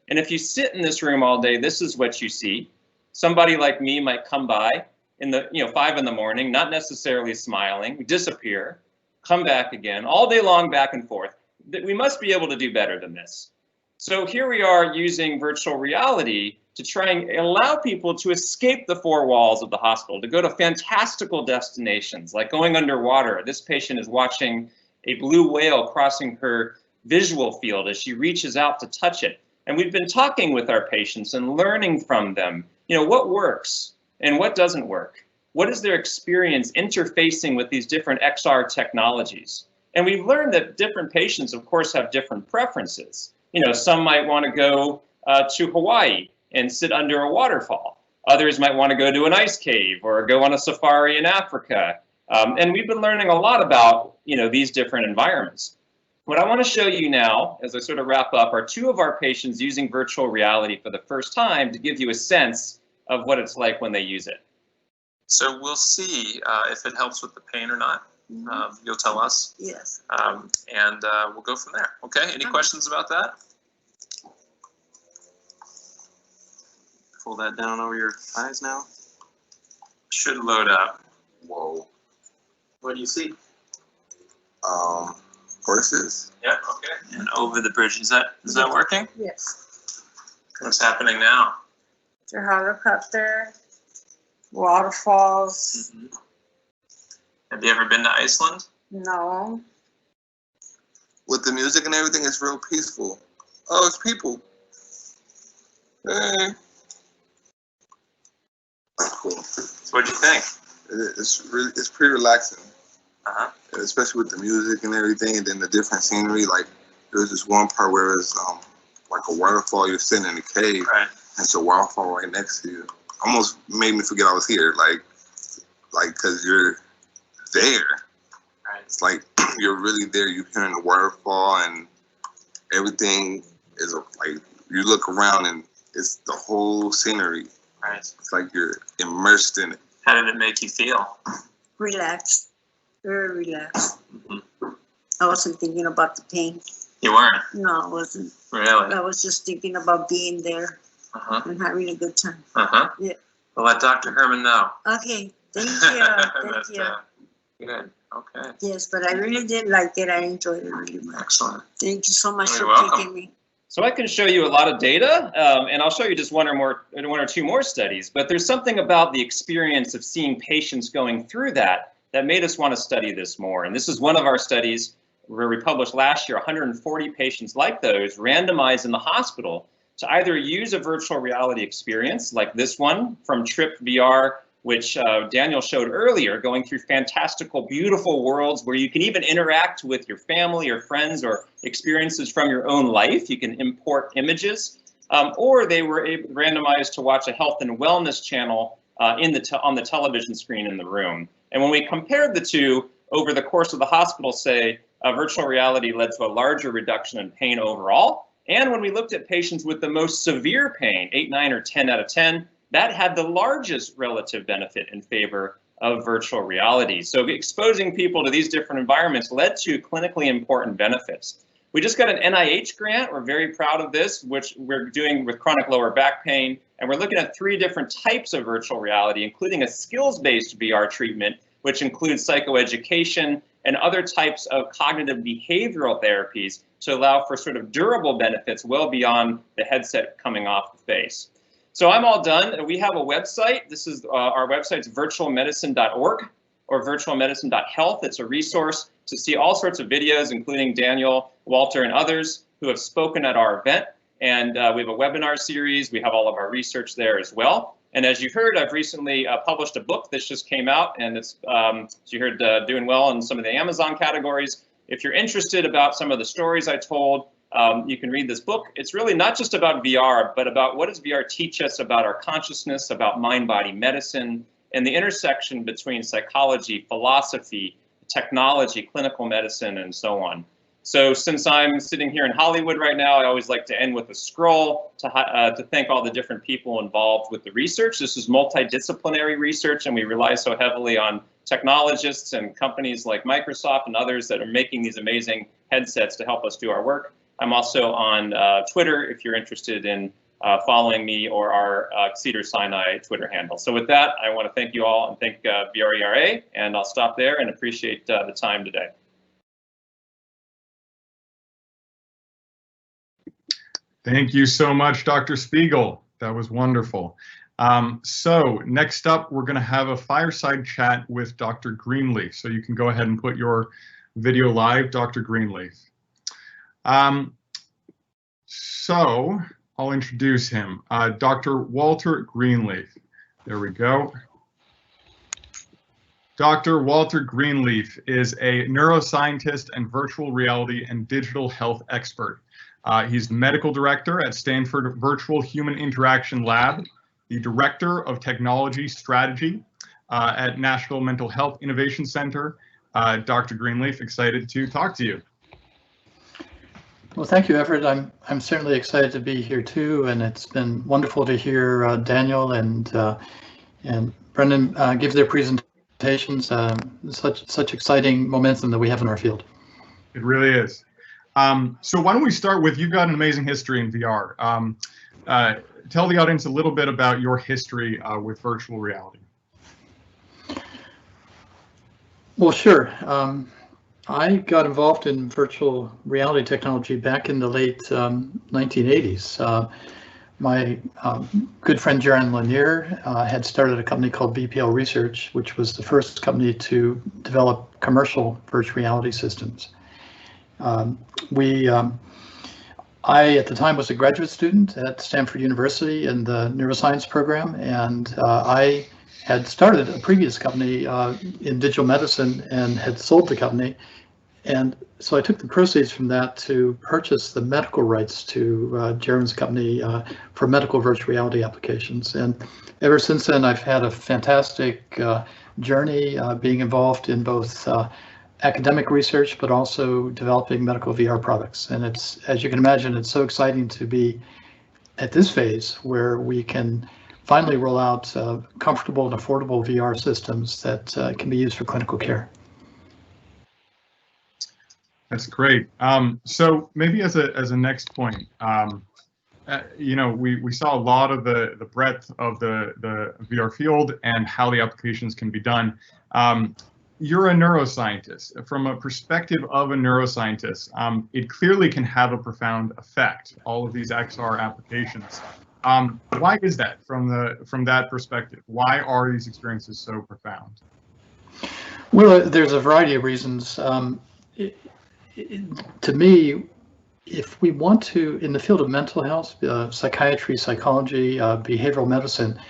And if you sit in this room all day, this is what you see. Somebody like me might come by in the 5 in the morning, not necessarily smiling, disappear, come back again, all day long, back and forth. We must be able to do better than this. So here we are using virtual reality to try and allow people to escape the four walls of the hospital, to go to fantastical destinations, like going underwater. This patient is watching a blue whale crossing her visual field as she reaches out to touch it. And we've been talking with our patients and learning from them, what works and what doesn't work. What is their experience interfacing with these different XR technologies? And we've learned that different patients, of course, have different preferences. Some might want to go to Hawaii and sit under a waterfall. Others might want to go to an ice cave or go on a safari in Africa. And we've been learning a lot about, these different environments. What I want to show you now, as I sort of wrap up, are two of our patients using virtual reality for the first time to give you a sense of what it's like when they use it. So we'll see if it helps with the pain or not. You'll tell us. Yes. And we'll go from there. Okay, any questions about that? Pull that down over your eyes now. Should load up. Whoa. What do you see? Horses. Yeah, okay. And over the bridge. Is that working? Yes. What's happening now? The helicopter, waterfalls. Mm-hmm. Have you ever been to Iceland? No. With the music and everything, it's real peaceful. Oh, it's people. Cool. So what'd you think? It's pretty relaxing, Uh-huh. especially with the music and everything, and then the different scenery. Like there was this one part where it was like a waterfall. You're sitting in a cave, Right. and it's a waterfall right next to you. Almost made me forget I was here, like because you're there. Right. It's like you're really there. You're hearing the waterfall, and everything is like you look around and it's the whole scenery. Right. It's like you're immersed in it. How did it make you feel? Relaxed, very relaxed. Mm-hmm. I wasn't thinking about the pain. You weren't? No, I wasn't. Really? I was just thinking about being there Uh-huh. and having a good time. Uh-huh. Yeah. We'll let Dr. Herman know. Okay, thank you. Thank That's, you. Good. Okay. Yes, but I really did like it. I enjoyed it really much. Excellent. Thank you so much You're for welcome. taking me. So I can show you a lot of data, and I'll show you just one or two more studies, but there's something about the experience of seeing patients going through that made us want to study this more. And this is one of our studies where we published last year, 140 patients like those randomized in the hospital to either use a virtual reality experience like this one from Trip VR, which Daniel showed earlier, going through fantastical, beautiful worlds where you can even interact with your family or friends or experiences from your own life. You can import images, or they were randomized to watch a health and wellness channel on the television screen in the room. And when we compared the two over the course of the hospital, say, virtual reality led to a larger reduction in pain overall. And when we looked at patients with the most severe pain, 8, 9, or 10 out of 10, that had the largest relative benefit in favor of virtual reality. So exposing people to these different environments led to clinically important benefits. We just got an NIH grant. We're very proud of this, which we're doing with chronic lower back pain. And we're looking at 3 different types of virtual reality, including a skills-based VR treatment, which includes psychoeducation and other types of cognitive behavioral therapies to allow for sort of durable benefits well beyond the headset coming off the face. So I'm all done. We have a website. This is our website's virtualmedicine.org or virtualmedicine.health. It's a resource to see all sorts of videos, including Daniel, Walter, and others who have spoken at our event. And we have a webinar series. We have all of our research there as well. And as you heard, I've recently published a book that just came out, and it's, as you heard, doing well in some of the Amazon categories. If you're interested about some of the stories I told, you can read this book. It's really not just about VR, but about what does VR teach us about our consciousness, about mind-body medicine, and the intersection between psychology, philosophy, technology, clinical medicine, and so on. So since I'm sitting here in Hollywood right now, I always like to end with a scroll to thank all the different people involved with the research. This is multidisciplinary research, and we rely so heavily on technologists and companies like Microsoft and others that are making these amazing headsets to help us do our work. I'm also on Twitter if you're interested in following me or our Cedars-Sinai Twitter handle. So with that, I want to thank you all and thank VRARA, and I'll stop there and appreciate the time today. Thank you so much, Dr. Spiegel. That was wonderful. So next up, we're going to have a fireside chat with Dr. Greenleaf. So you can go ahead and put your video live, Dr. Greenleaf. So I'll introduce him, Dr. Walter Greenleaf. There we go. Dr. Walter Greenleaf is a neuroscientist and virtual reality and digital health expert. He's the medical director at Stanford Virtual Human Interaction Lab, the director of technology strategy at National Mental Health Innovation Center. Dr. Greenleaf, excited to talk to you. Well, thank you, Everett. I'm certainly excited to be here too, and it's been wonderful to hear Daniel and Brennen give their presentations. Such exciting momentum that we have in our field. It really is. So why don't we start with, you've got an amazing history in VR. Tell the audience a little bit about your history with virtual reality. Well, sure. I got involved in virtual reality technology back in the late 1980s. My good friend Jaron Lanier had started a company called VPL Research, which was the first company to develop commercial virtual reality systems. I, at the time, was a graduate student at Stanford University in the neuroscience program, and I had started a previous company in digital medicine and had sold the company. And so I took the proceeds from that to purchase the medical rights to Jaron's company for medical virtual reality applications. And ever since then, I've had a fantastic journey being involved in both academic research, but also developing medical VR products. And it's, as you can imagine, it's so exciting to be at this phase where we can finally roll out comfortable and affordable VR systems that can be used for clinical care. That's great. So maybe as a next point, you know, we saw a lot of the breadth of the VR field and how the applications can be done. You're a neuroscientist. From a perspective of a neuroscientist, it clearly can have a profound effect, all of these XR applications. Why is that from that perspective? Why are these experiences so profound? Well, there's a variety of reasons. To me, if we want to, in the field of mental health, psychiatry, psychology, behavioral medicine,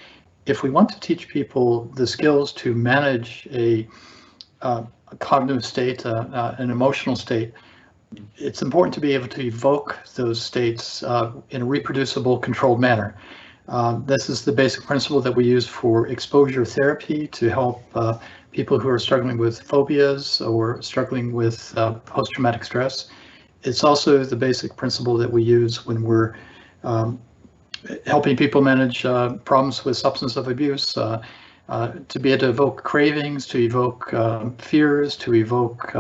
if we want to teach people the skills to manage a cognitive state, an emotional state, it's important to be able to evoke those states in a reproducible, controlled manner. This is the basic principle that we use for exposure therapy to help people who are struggling with phobias or struggling with post-traumatic stress. It's also the basic principle that we use when we're helping people manage problems with substance abuse, to be able to evoke cravings, to evoke fears, to evoke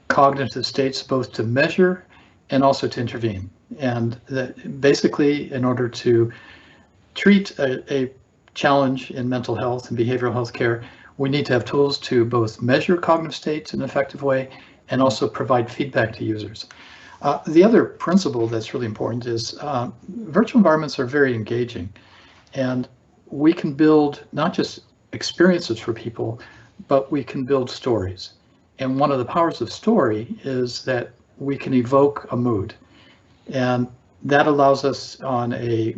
cognitive states, both to measure and also to intervene. And basically, in order to treat a challenge in mental health and behavioral health care, we need to have tools to both measure cognitive states in an effective way and also provide feedback to users. The other principle that's really important is virtual environments are very engaging, and we can build not just experiences for people, but we can build stories. And one of the powers of story is that we can evoke a mood. And that allows us on a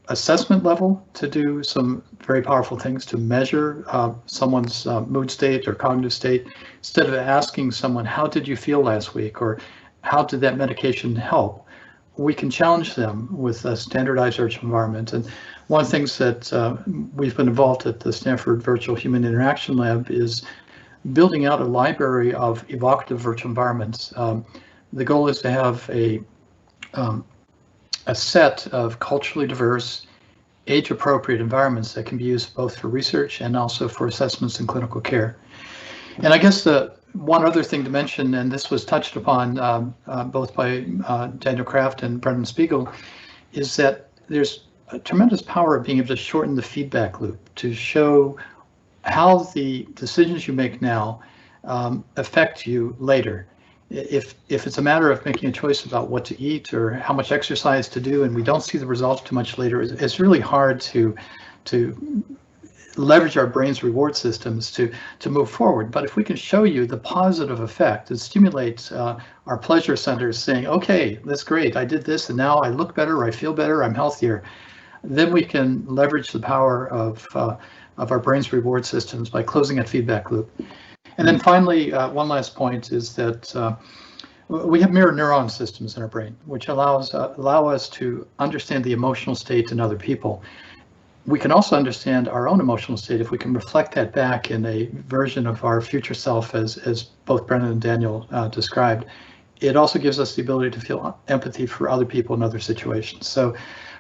assessment level to do some very powerful things to measure someone's mood state or cognitive state. Instead of asking someone, how did you feel last week? Or how did that medication help? We can challenge them with a standardized virtual environment. And one of the things that we've been involved at the Stanford Virtual Human Interaction Lab is building out a library of evocative virtual environments. The goal is to have a set of culturally diverse, age-appropriate environments that can be used both for research and also for assessments in clinical care. And I guess the one other thing to mention, and this was touched upon both by Daniel Kraft and Brennen Spiegel, is that there's a tremendous power of being able to shorten the feedback loop to show how the decisions you make now affect you later. If it's a matter of making a choice about what to eat or how much exercise to do, and we don't see the results too much later, it's really hard to leverage our brain's reward systems to move forward. But if we can show you the positive effect, it stimulates our pleasure centers saying, okay, that's great, I did this and now I look better, I feel better, I'm healthier. Then we can leverage the power of our brain's reward systems by closing that feedback loop. And then finally, one last point is that we have mirror neuron systems in our brain, which allow us to understand the emotional state in other people. We can also understand our own emotional state if we can reflect that back in a version of our future self, as both Brennen and Daniel described. It also gives us the ability to feel empathy for other people in other situations. So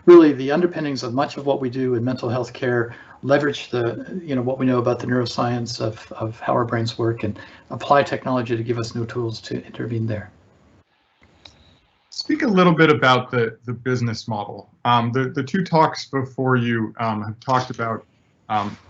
really the underpinnings of much of what we do in mental health care leverage what we know about the neuroscience of how our brains work and apply technology to give us new tools to intervene there. Speak a little bit about the business model. The two talks before you have talked about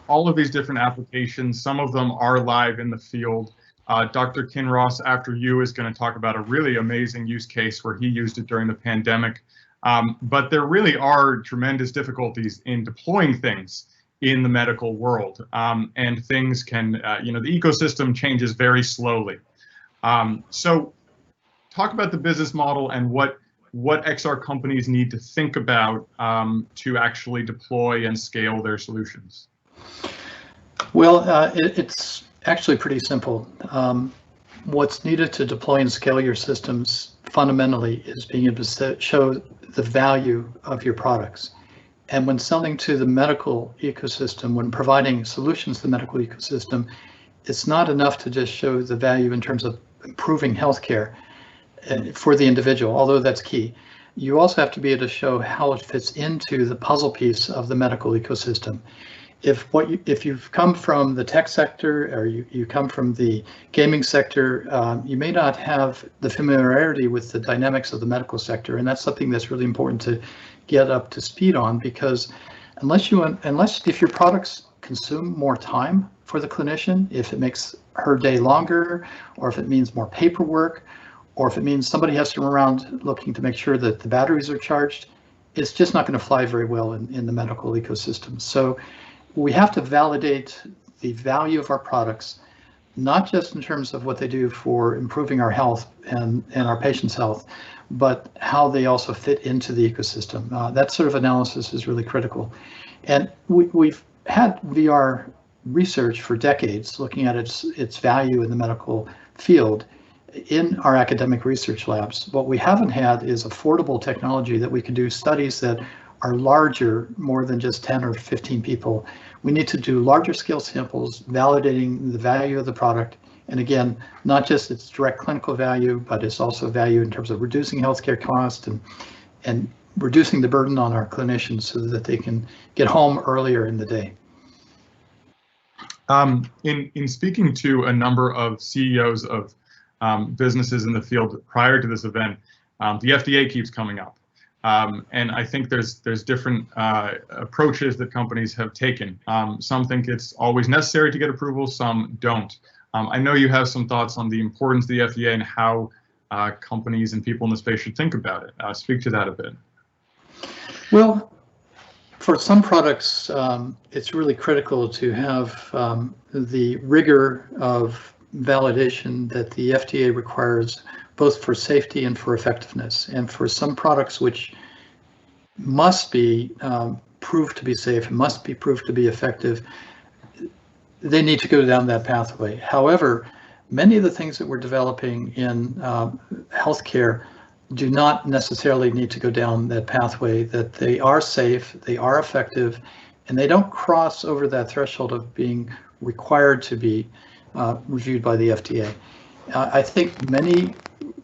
all of these different applications. Some of them are live in the field. Dr. Kinross, after you, is going to talk about a really amazing use case where he used it during the pandemic. But there really are tremendous difficulties in deploying things in the medical world, and things can, the ecosystem changes very slowly. So talk about the business model and what what XR companies need to think about to actually deploy and scale their solutions? Well, it's actually pretty simple. What's needed to deploy and scale your systems fundamentally is being able to show the value of your products. And when selling to the medical ecosystem, when providing solutions to the medical ecosystem, it's not enough to just show the value in terms of improving healthcare for the individual, although that's key. You also have to be able to show how it fits into the puzzle piece of the medical ecosystem. If you've come from the tech sector or you come from the gaming sector, you may not have the familiarity with the dynamics of the medical sector, and that's something that's really important to get up to speed on, because unless if your products consume more time for the clinician, if it makes her day longer, or if it means more paperwork, or if it means somebody has to run around looking to make sure that the batteries are charged, it's just not going to fly very well in the medical ecosystem. So we have to validate the value of our products, not just in terms of what they do for improving our health and our patients' health, but how they also fit into the ecosystem. That sort of analysis is really critical. And we've had VR research for decades looking at its value in the medical field in our academic research labs. What we haven't had is affordable technology that we can do studies that are larger, more than just 10 or 15 people. We need to do larger scale samples, validating the value of the product. And again, not just its direct clinical value, but it's also value in terms of reducing healthcare costs and reducing the burden on our clinicians so that they can get home earlier in the day. In speaking to a number of CEOs of businesses in the field prior to this event, the FDA keeps coming up. And I think there's different approaches that companies have taken. Some think it's always necessary to get approval, some don't. I know you have some thoughts on the importance of the FDA and how companies and people in the space should think about it. Speak to that a bit. Well, for some products, it's really critical to have the rigor of validation that the FDA requires, both for safety and for effectiveness. And for some products which must be proved to be safe and must be proved to be effective, they need to go down that pathway. However, many of the things that we're developing in healthcare do not necessarily need to go down that pathway, that they are safe, they are effective, and they don't cross over that threshold of being required to be reviewed by the FDA. I think many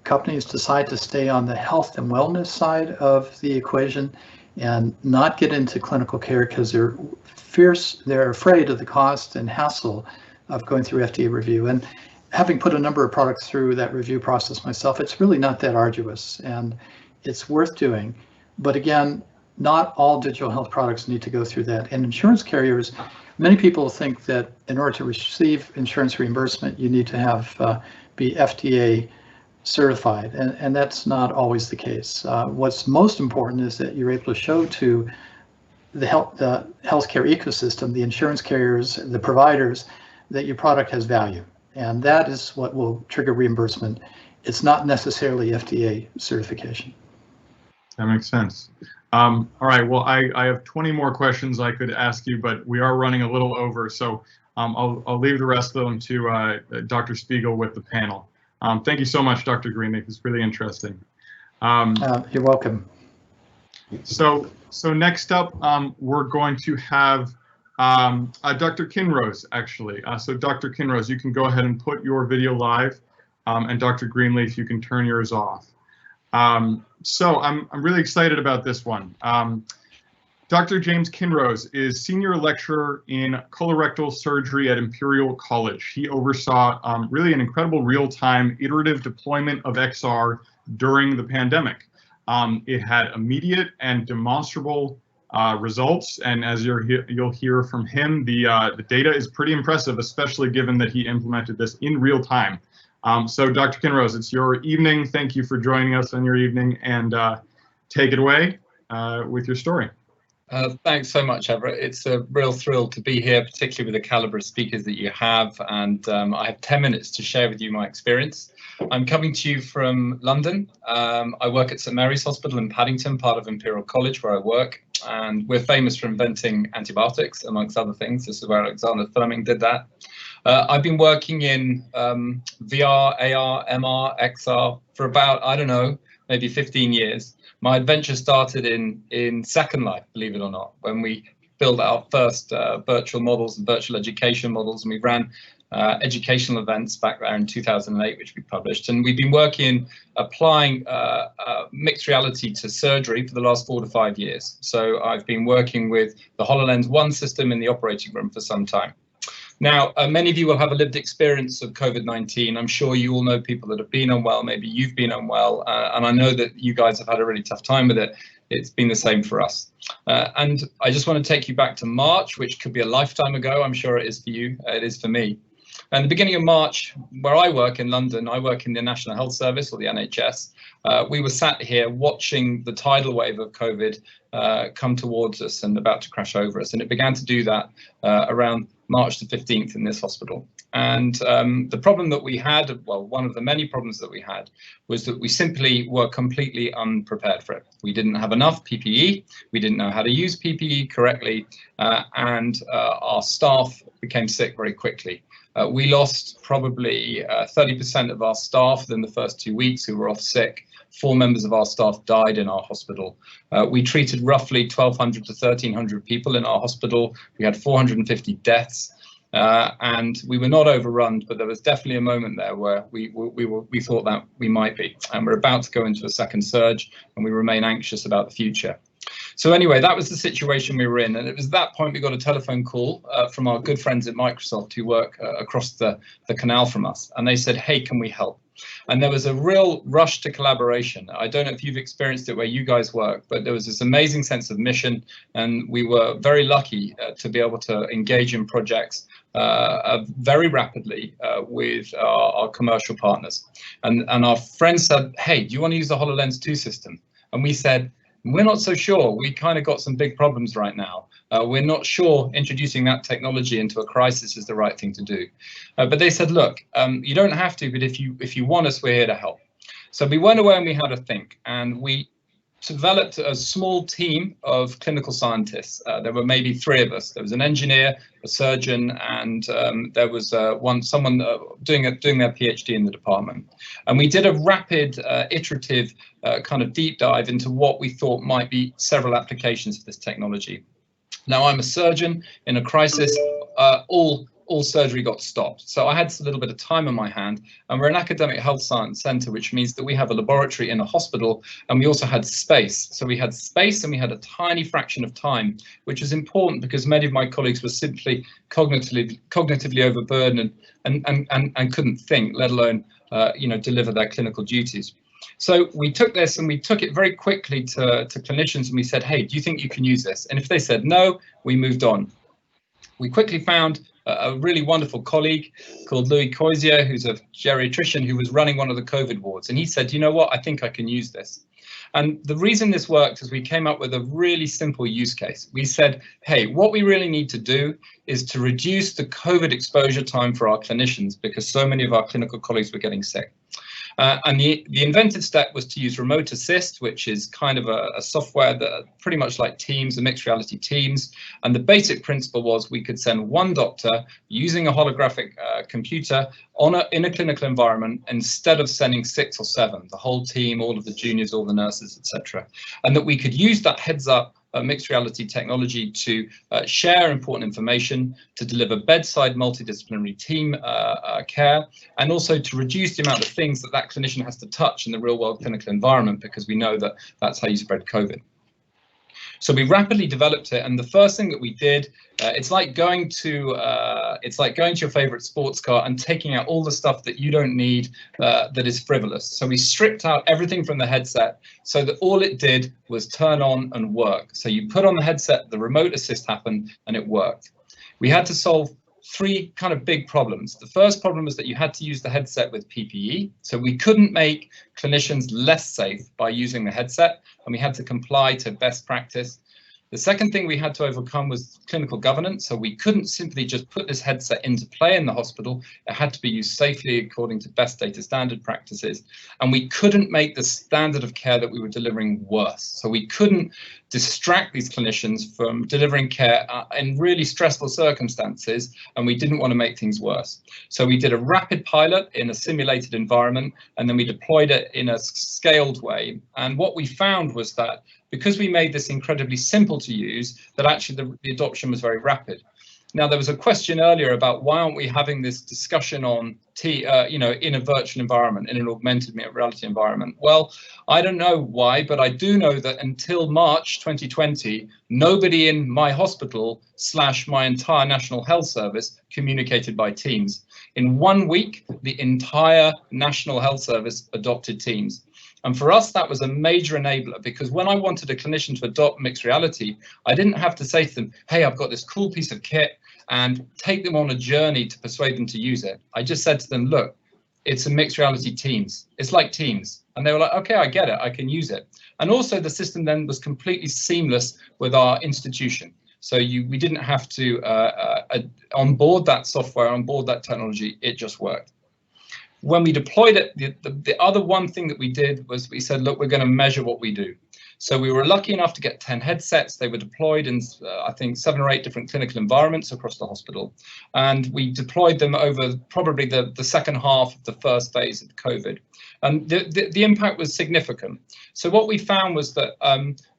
companies decide to stay on the health and wellness side of the equation and not get into clinical care because they're afraid of the cost and hassle of going through FDA review. And having put a number of products through that review process myself, it's really not that arduous and it's worth doing. But again, not all digital health products need to go through that. And insurance carriers, many people think that in order to receive insurance reimbursement, you need to have be FDA certified, and that's not always the case. What's most important is that you're able to show to the healthcare ecosystem, the insurance carriers, the providers, that your product has value. And that is what will trigger reimbursement. It's not necessarily FDA certification. That makes sense. All right, well, I have 20 more questions I could ask you, but we are running a little over, so I'll leave the rest of them to Dr. Spiegel with the panel. Thank you so much, Dr. Greenleaf. It's really interesting. You're welcome. So next up, we're going to have Dr. Kinross, actually. So Dr. Kinross, you can go ahead and put your video live, and Dr. Greenleaf, you can turn yours off. So I'm really excited about this one. Dr. James Kinross is senior lecturer in colorectal surgery at Imperial College. He oversaw really an incredible real-time iterative deployment of XR during the pandemic. It had immediate and demonstrable results, and as you'll hear from him, the data is pretty impressive, especially given that he implemented this in real time. So Dr. Kinross, it's your evening. Thank you for joining us on your evening, and take it away with your story. Thanks so much, Everett. It's a real thrill to be here, particularly with the caliber of speakers that you have. And I have 10 minutes to share with you my experience. I'm coming to you from London. I work at St Mary's Hospital in Paddington, part of Imperial College, where I work. And we're famous for inventing antibiotics, amongst other things. This is where Alexander Fleming did that. I've been working in VR, AR, MR, XR for about, I don't know, maybe 15 years. My adventure started in Second Life, believe it or not, when we built our first virtual models and virtual education models, and we ran educational events back there in 2008, which we published. And we've been working, applying mixed reality to surgery for the last 4 to 5 years. So I've been working with the HoloLens 1 system in the operating room for some time. Now, many of you will have a lived experience of COVID-19. I'm sure you all know people that have been unwell. Maybe you've been unwell, and I know that you guys have had a really tough time with it. It's been the same for us. And I just want to take you back to March, which could be a lifetime ago. I'm sure it is for you. It is for me. And the beginning of March, where I work in London, I work in the National Health Service, or the NHS. We were sat here watching the tidal wave of COVID come towards us and about to crash over us. And it began to do that around March the 15th in this hospital. And the problem that we had, well, one of the many problems that we had, was that we simply were completely unprepared for it. We didn't have enough PPE, we didn't know how to use PPE correctly, and our staff became sick very quickly. We lost probably 30% of our staff within the first 2 weeks who were off sick. 4 members of our staff died in our hospital. We treated roughly 1,200 to 1,300 people in our hospital. We had 450 deaths, and we were not overrun, but there was definitely a moment there where we thought that we might be. And we're about to go into a second surge, and we remain anxious about the future. So anyway, that was the situation we were in, and it was at that point we got a telephone call from our good friends at Microsoft who work across the canal from us, and they said, hey, can we help? And there was a real rush to collaboration. I don't know if you've experienced it where you guys work, but there was this amazing sense of mission, and we were very lucky to be able to engage in projects very rapidly with our commercial partners. And our friends said, hey, do you want to use the HoloLens 2 system? And we said, we're not so sure. We kind of got some big problems right now. We're not sure introducing that technology into a crisis is the right thing to do. But they said, look, you don't have to, but if you want us, we're here to help. So we went away and we had a think, and we developed a small team of clinical scientists. There were maybe 3 of us. There was an engineer, a surgeon, and there was someone doing their PhD in the department. And we did a rapid, iterative kind of deep dive into what we thought might be several applications for this technology. Now, I'm a surgeon. In a crisis, all surgery got stopped. So I had a little bit of time on my hand, and we're an academic health science centre, which means that we have a laboratory in a hospital, and we also had space. So we had space and we had a tiny fraction of time, which is important because many of my colleagues were simply cognitively overburdened and couldn't think, let alone deliver their clinical duties. So we took this and we took it very quickly to clinicians, and we said, hey, do you think you can use this? And if they said no, we moved on. We quickly found a really wonderful colleague called Louis Coisier, who's a geriatrician who was running one of the COVID wards. And he said, you know what, I think I can use this. And the reason this worked is we came up with a really simple use case. We said, hey, what we really need to do is to reduce the COVID exposure time for our clinicians, because so many of our clinical colleagues were getting sick. And the inventive step was to use remote assist, which is kind of a software that pretty much like Teams, a mixed reality Teams. And the basic principle was we could send one doctor using a holographic computer in a clinical environment instead of sending 6 or 7, the whole team, all of the juniors, all the nurses, etc. And that we could use that heads up mixed reality technology to share important information, to deliver bedside multidisciplinary team care, and also to reduce the amount of things that clinician has to touch in the real world clinical environment, because we know that that's how you spread COVID. So we rapidly developed it, and the first thing that we did, it's like going to your favorite sports car and taking out all the stuff that you don't need that is frivolous. So we stripped out everything from the headset so that all it did was turn on and work. So you put on the headset, the remote assist happened, and it worked. We had to solve 3 kind of big problems. The first problem was that you had to use the headset with PPE. So we couldn't make clinicians less safe by using the headset, and we had to comply to best practice. The second thing we had to overcome was clinical governance. So we couldn't simply just put this headset into play in the hospital. It had to be used safely according to best data standard practices. And we couldn't make the standard of care that we were delivering worse. So we couldn't distract these clinicians from delivering care in really stressful circumstances, and we didn't want to make things worse. So we did a rapid pilot in a simulated environment, and then we deployed it in a scaled way. And what we found was that because we made this incredibly simple to use, that actually the adoption was very rapid. Now, there was a question earlier about why aren't we having this discussion on in a virtual environment, in an augmented reality environment? Well, I don't know why, but I do know that until March 2020, nobody in my hospital / my entire National Health Service communicated by Teams. In 1 week, the entire National Health Service adopted Teams. And for us, that was a major enabler, because when I wanted a clinician to adopt mixed reality, I didn't have to say to them, hey, I've got this cool piece of kit, and take them on a journey to persuade them to use it. I just said to them, look, it's a mixed reality Teams. It's like Teams. And they were like, okay, I get it, I can use it. And also the system then was completely seamless with our institution. So we didn't have to onboard that software, onboard that technology, it just worked. When we deployed it, the other one thing that we did was we said, look, we're going to measure what we do. So we were lucky enough to get 10 headsets. They were deployed in, I think, 7 or 8 different clinical environments across the hospital. And we deployed them over probably the second half of the first phase of COVID. And the impact was significant. So what we found was that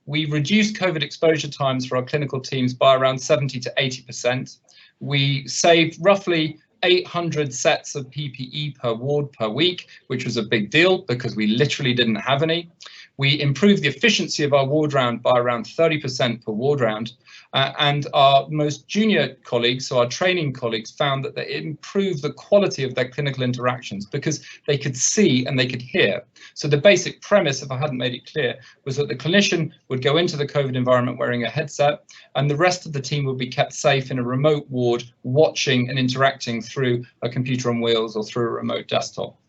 we reduced COVID exposure times for our clinical teams by around 70 to 80%. We saved roughly 800 sets of PPE per ward per week, which was a big deal because we literally didn't have any. We improved the efficiency of our ward round by around 30% per ward round. And our most junior colleagues, so our training colleagues, found that it improved the quality of their clinical interactions because they could see and they could hear. So the basic premise, if I hadn't made it clear, was that the clinician would go into the COVID environment wearing a headset, and the rest of the team would be kept safe in a remote ward, watching and interacting through a computer on wheels or through a remote desktop.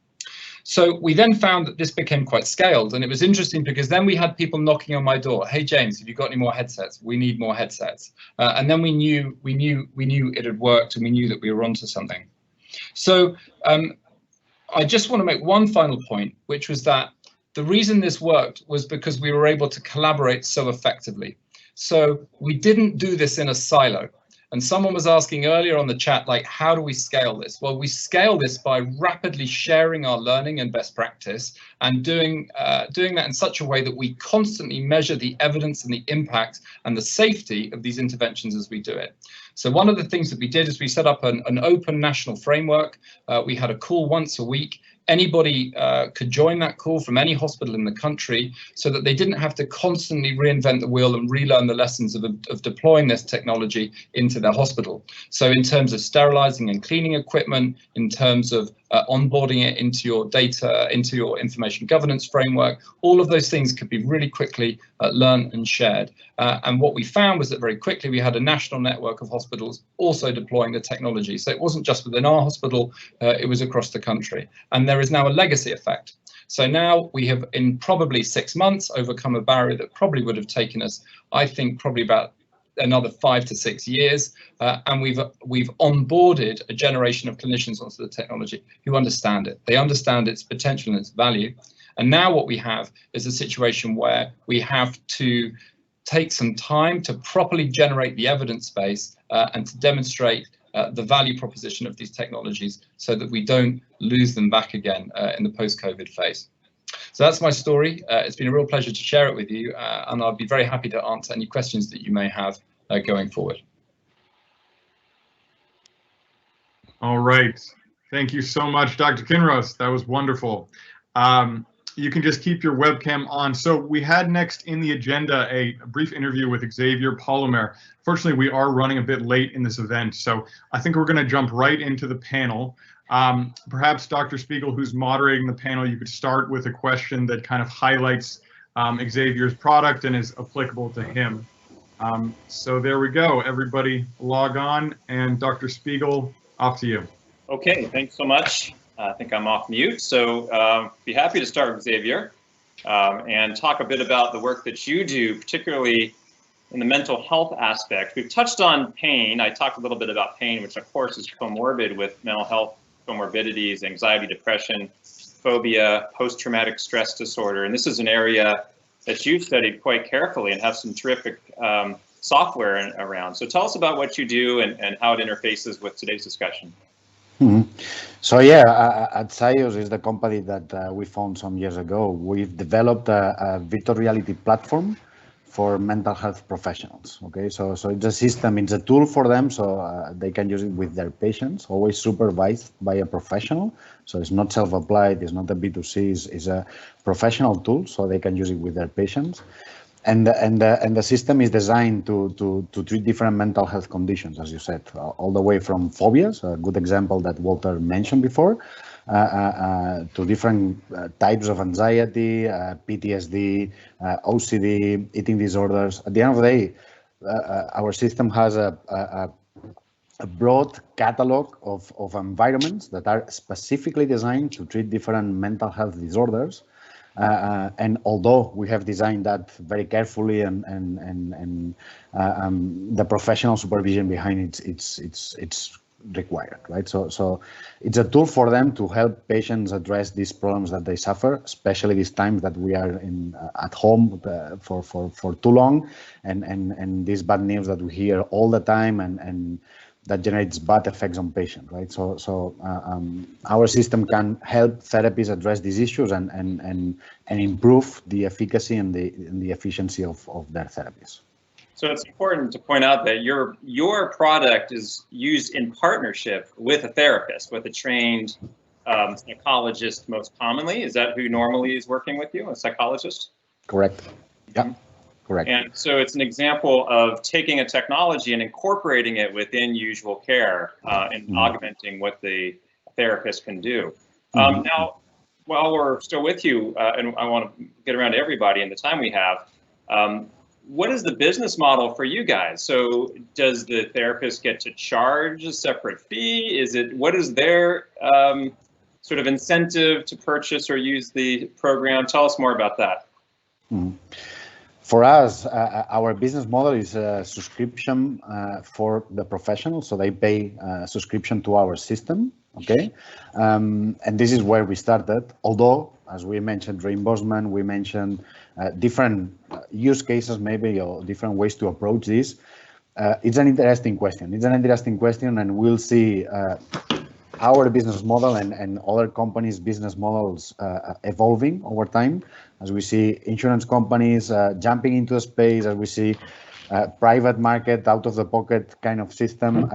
So we then found that this became quite scaled, and it was interesting because then we had people knocking on my door. Hey, James, have you got any more headsets? We need more headsets. And then we knew it had worked, and we knew that we were onto something. So I just want to make one final point, which was that the reason this worked was because we were able to collaborate so effectively. So we didn't do this in a silo. And someone was asking earlier on the chat, like, how do we scale this? Well, we scale this by rapidly sharing our learning and best practice and doing that in such a way that we constantly measure the evidence and the impact and the safety of these interventions as we do it. So one of the things that we did is we set up an open national framework. We had a call once a week. Anybody could join that call from any hospital in the country so that they didn't have to constantly reinvent the wheel and relearn the lessons of deploying this technology into their hospital. So in terms of sterilizing and cleaning equipment, in terms of onboarding it into your data, into your information governance framework, all of those things could be really quickly learned and shared. And what we found was that very quickly we had a national network of hospitals also deploying the technology. So it wasn't just within our hospital, it was across the country. And there is now a legacy effect. So now we have, in probably 6 months, overcome a barrier that probably would have taken us, I think, probably about another 5 to 6 years, and we've onboarded a generation of clinicians onto the technology who understand it. They understand its potential and its value. And now what we have is a situation where we have to take some time to properly generate the evidence base and to demonstrate the value proposition of these technologies so that we don't lose them back again in the post-COVID phase. So that's my story. It's been a real pleasure to share it with you, and I'll be very happy to answer any questions that you may have going forward. All right. Thank you so much, Dr. Kinross. That was wonderful. You can just keep your webcam on. So we had next in the agenda a brief interview with Xavier Palomer. Fortunately, we are running a bit late in this event, so I think we're going to jump right into the panel. Perhaps Dr. Spiegel, who's moderating the panel, you could start with a question that kind of highlights Xavier's product and is applicable to him. So there we go. Everybody log on, and Dr. Spiegel, off to you. Okay, thanks so much. I think I'm off mute, so be happy to start with Xavier and talk a bit about the work that you do, particularly in the mental health aspect. We've touched on pain. I talked a little bit about pain, which of course is comorbid with mental health comorbidities, anxiety, depression, phobia, post-traumatic stress disorder. And this is an area that you've studied quite carefully and have some terrific software around. So tell us about what you do and how it interfaces with today's discussion. So yeah, at Scios is the company that we found some years ago. We've developed a virtual reality platform for mental health professionals. Okay, so it's a system, it's a tool for them, so they can use it with their patients, always supervised by a professional. So it's not self-applied, it's not a B2C, it's a professional tool, so they can use it with their patients. And the system is designed to treat different mental health conditions, as you said, all the way from phobias, a good example that Walter mentioned before, to different types of anxiety, PTSD, OCD, eating disorders. At the end of the day, our system has a broad catalog of environments that are specifically designed to treat different mental health disorders. And although we have designed that very carefully and the professional supervision behind it, it's required, right? So it's a tool for them to help patients address these problems that they suffer, especially these times that we are at home for too long, and these bad news that we hear all the time, and that generates bad effects on patients, right? So our system can help therapists address these issues and improve the efficacy and the efficiency of their therapies. So it's important to point out that your product is used in partnership with a therapist, with a trained psychologist most commonly. Is that who normally is working with you, a psychologist? Correct. Yeah. Correct. And so it's an example of taking a technology and incorporating it within usual care and augmenting what the therapist can do. Now, while we're still with you, and I want to get around to everybody in the time we have, what is the business model for you guys? So does the therapist get to charge a separate fee? What is their sort of incentive to purchase or use the program? Tell us more about that. For us, our business model is a subscription for the professionals, so they pay a subscription to our system, okay? And this is where we started, although, as we mentioned reimbursement, we mentioned different use cases maybe, or different ways to approach this. It's an interesting question. And we'll see our business model and other companies' business models evolving over time, as we see insurance companies jumping into a space, as we see private market, out-of-the-pocket kind of system.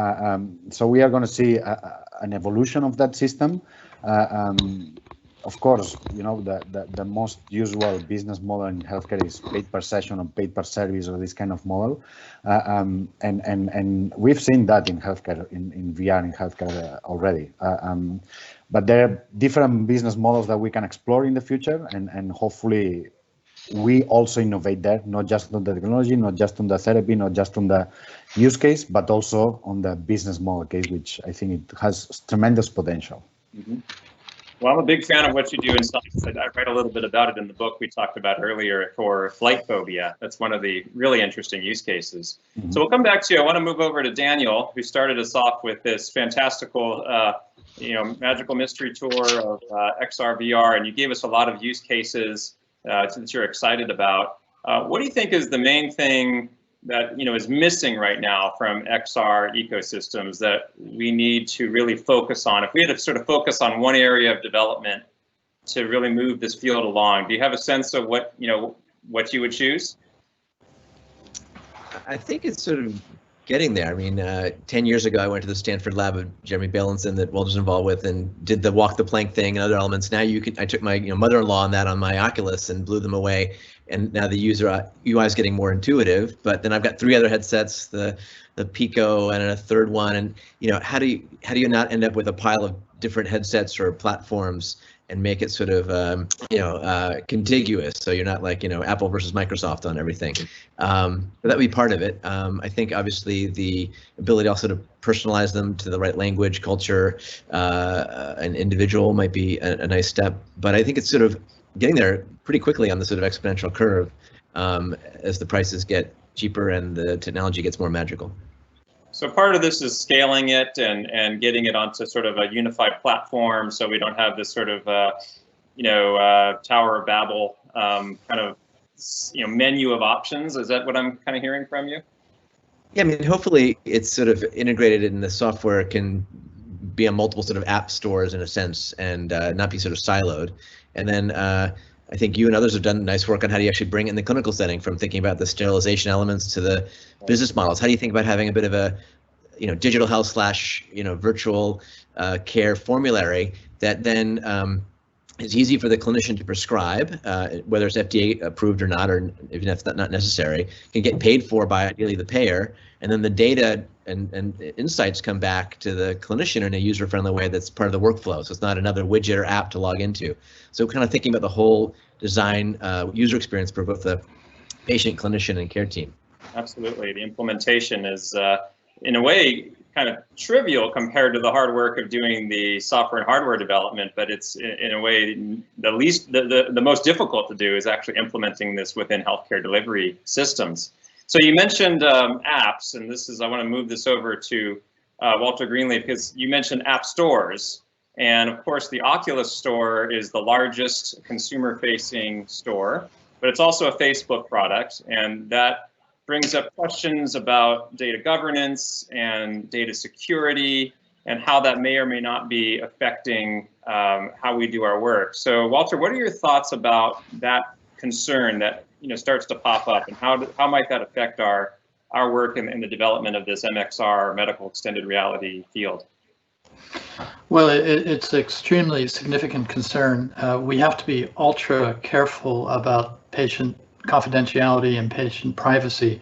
So we are going to see an evolution of that system. Of course, you know, the most usual business model in healthcare is paid per session or paid per service, or this kind of model. And we've seen that in healthcare, in VR in healthcare already. But there are different business models that we can explore in the future, and hopefully we also innovate there, not just on the technology, not just on the therapy, not just on the use case, but also on the business model case, which I think it has tremendous potential. Well, I'm a big fan of what you do in science. I write a little bit about it in the book we talked about earlier for flight phobia. That's one of the really interesting use cases. So we'll come back to you. I want to move over to Daniel, who started us off with this fantastical, magical mystery tour of XR, VR, and you gave us a lot of use cases that you're excited about. What do you think is the main thing that is missing right now from XR ecosystems that we need to really focus on? If we had to sort of focus on one area of development to really move this field along, do you have a sense of what you would choose? I think it's sort of getting there. I mean, 10 years ago, I went to the Stanford lab of Jeremy Bailenson that Walter's involved with and did the walk the plank thing and other elements. Now I took my mother-in-law on that on my Oculus and blew them away. And now the user UI is getting more intuitive. But then I've got 3 other headsets, the Pico and a third one. And how do you not end up with a pile of different headsets or platforms and make it sort of contiguous, so you're not like Apple versus Microsoft on everything. But that would be part of it. I think obviously the ability also to personalize them to the right language, culture, an individual might be a nice step. But I think it's sort of getting there pretty quickly on the sort of exponential curve as the prices get cheaper and the technology gets more magical. So part of this is scaling it and getting it onto sort of a unified platform, so we don't have this sort of Tower of Babel kind of menu of options. Is that what I'm kind of hearing from you? Yeah, I mean, hopefully it's sort of integrated in the software, can be on multiple sort of app stores in a sense, and not be sort of siloed. And then I think you and others have done nice work on how do you actually bring it in the clinical setting, from thinking about the sterilization elements to the business models. How do you think about having a bit of a digital health / virtual care formulary that then is easy for the clinician to prescribe, whether it's FDA approved or not, or even if that's not necessary, can get paid for by ideally the payer, and then the data and insights come back to the clinician in a user-friendly way that's part of the workflow. So it's not another widget or app to log into. So kind of thinking about the whole design user experience for both the patient, clinician, and care team. Absolutely. The implementation is, in a way, kind of trivial compared to the hard work of doing the software and hardware development, but it's in a way the most difficult to do is actually implementing this within healthcare delivery systems. So you mentioned apps, and I want to move this over to Walter Greenleaf, because you mentioned app stores. And of course, the Oculus store is the largest consumer-facing store, but it's also a Facebook product, and that brings up questions about data governance and data security and how that may or may not be affecting how we do our work. So Walter, what are your thoughts about that concern that starts to pop up, and how might that affect our work in the development of this MXR, medical extended reality field? Well, it's an extremely significant concern. We have to be ultra careful about patient confidentiality and patient privacy.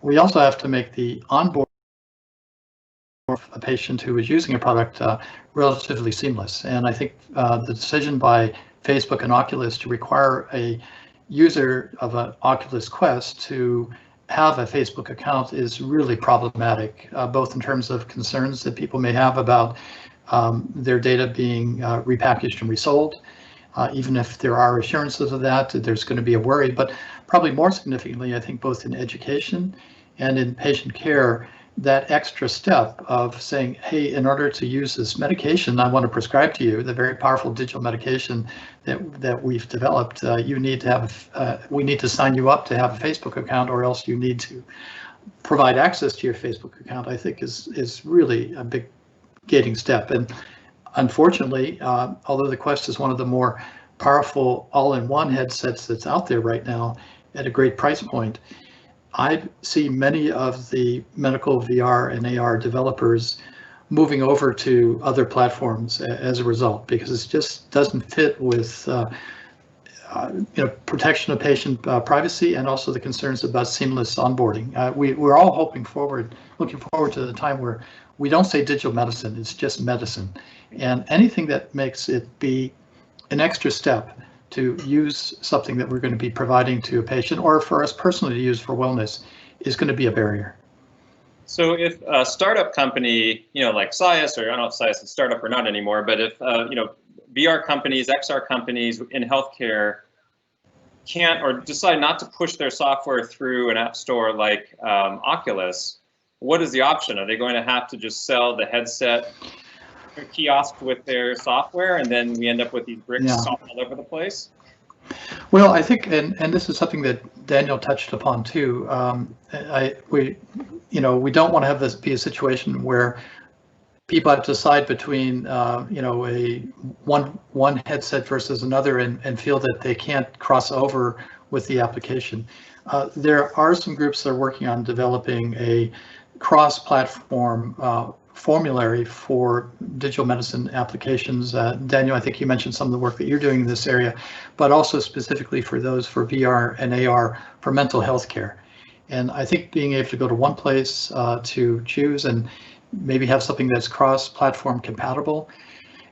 We also have to make the onboard of a patient who is using a product relatively seamless. And I think the decision by Facebook and Oculus to require a user of an Oculus Quest to have a Facebook account is really problematic, both in terms of concerns that people may have about their data being repackaged and resold. Even if there are assurances of that, there's going to be a worry. But probably more significantly, I think both in education and in patient care, that extra step of saying, hey, in order to use this medication I want to prescribe to you, the very powerful digital medication that we've developed, you need to have, we need to sign you up to have a Facebook account, or else you need to provide access to your Facebook account, I think is really a big gating step. And unfortunately, although the Quest is one of the more powerful all-in-one headsets that's out there right now at a great price point, I see many of the medical VR and AR developers moving over to other platforms as a result, because it just doesn't fit with protection of patient privacy, and also the concerns about seamless onboarding. We're all looking forward to the time where we don't say digital medicine, it's just medicine. And anything that makes it be an extra step to use something that we're going to be providing to a patient, or for us personally to use for wellness, is going to be a barrier. So if a startup company, like Sias, or I don't know if Sias is a startup or not anymore, but if VR companies, XR companies in healthcare can't, or decide not to push their software through an app store like Oculus, what is the option? Are they going to have to just sell the headset kiosk with their software, and then we end up with these bricks all over the place? Well, I think, and this is something that Daniel touched upon too. We don't want to have this be a situation where people have to decide between a one headset versus another, and feel that they can't cross over with the application. There are some groups that are working on developing a cross-platform formulary for digital medicine applications. Daniel, I think you mentioned some of the work that you're doing in this area, but also specifically for those for VR and AR for mental health care. And I think being able to go to one place to choose and maybe have something that's cross-platform compatible.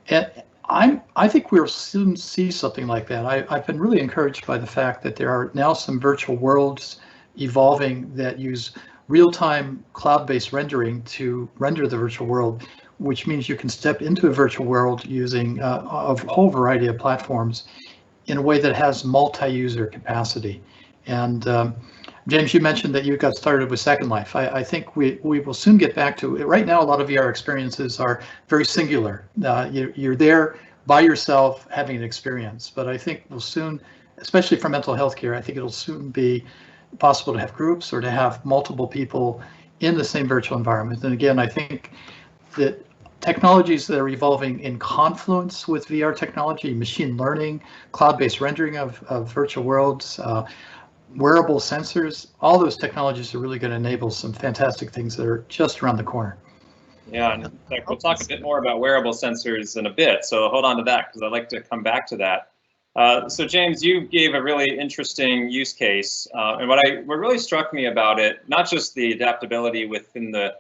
And I think we'll soon see something like that. I've been really encouraged by the fact that there are now some virtual worlds evolving that use real-time cloud-based rendering to render the virtual world, which means you can step into a virtual world using a whole variety of platforms in a way that has multi-user capacity. And James, you mentioned that you got started with Second Life. I think we will soon get back to it. Right now, a lot of VR experiences are very singular. You're there by yourself having an experience, but I think we'll soon, especially for mental health care, I think it'll soon be possible to have groups or to have multiple people in the same virtual environment. And again, I think that technologies that are evolving in confluence with VR technology, machine learning, cloud-based rendering of virtual worlds, wearable sensors, all those technologies are really going to enable some fantastic things that are just around the corner. Yeah, and in fact, we'll talk a bit more about wearable sensors in a bit, so hold on to that because I'd like to come back to that. So James, you gave a really interesting use case, and what really struck me about it, not just the adaptability within the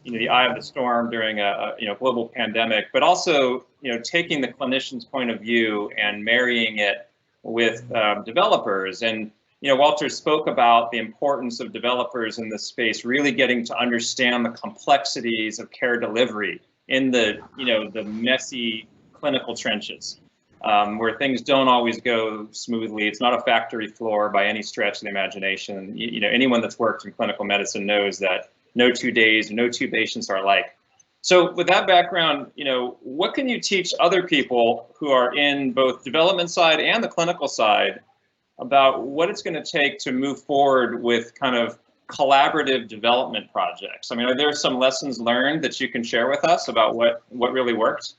the eye of the storm during a global pandemic, but also taking the clinician's point of view and marrying it with developers. And Walter spoke about the importance of developers in this space really getting to understand the complexities of care delivery in the the messy clinical trenches, where things don't always go smoothly. It's not a factory floor by any stretch of the imagination. Anyone that's worked in clinical medicine knows that no 2 days, no two patients are alike. So with that background, what can you teach other people who are in both development side and the clinical side about what it's going to take to move forward with kind of collaborative development projects? I mean, are there some lessons learned that you can share with us about what really worked?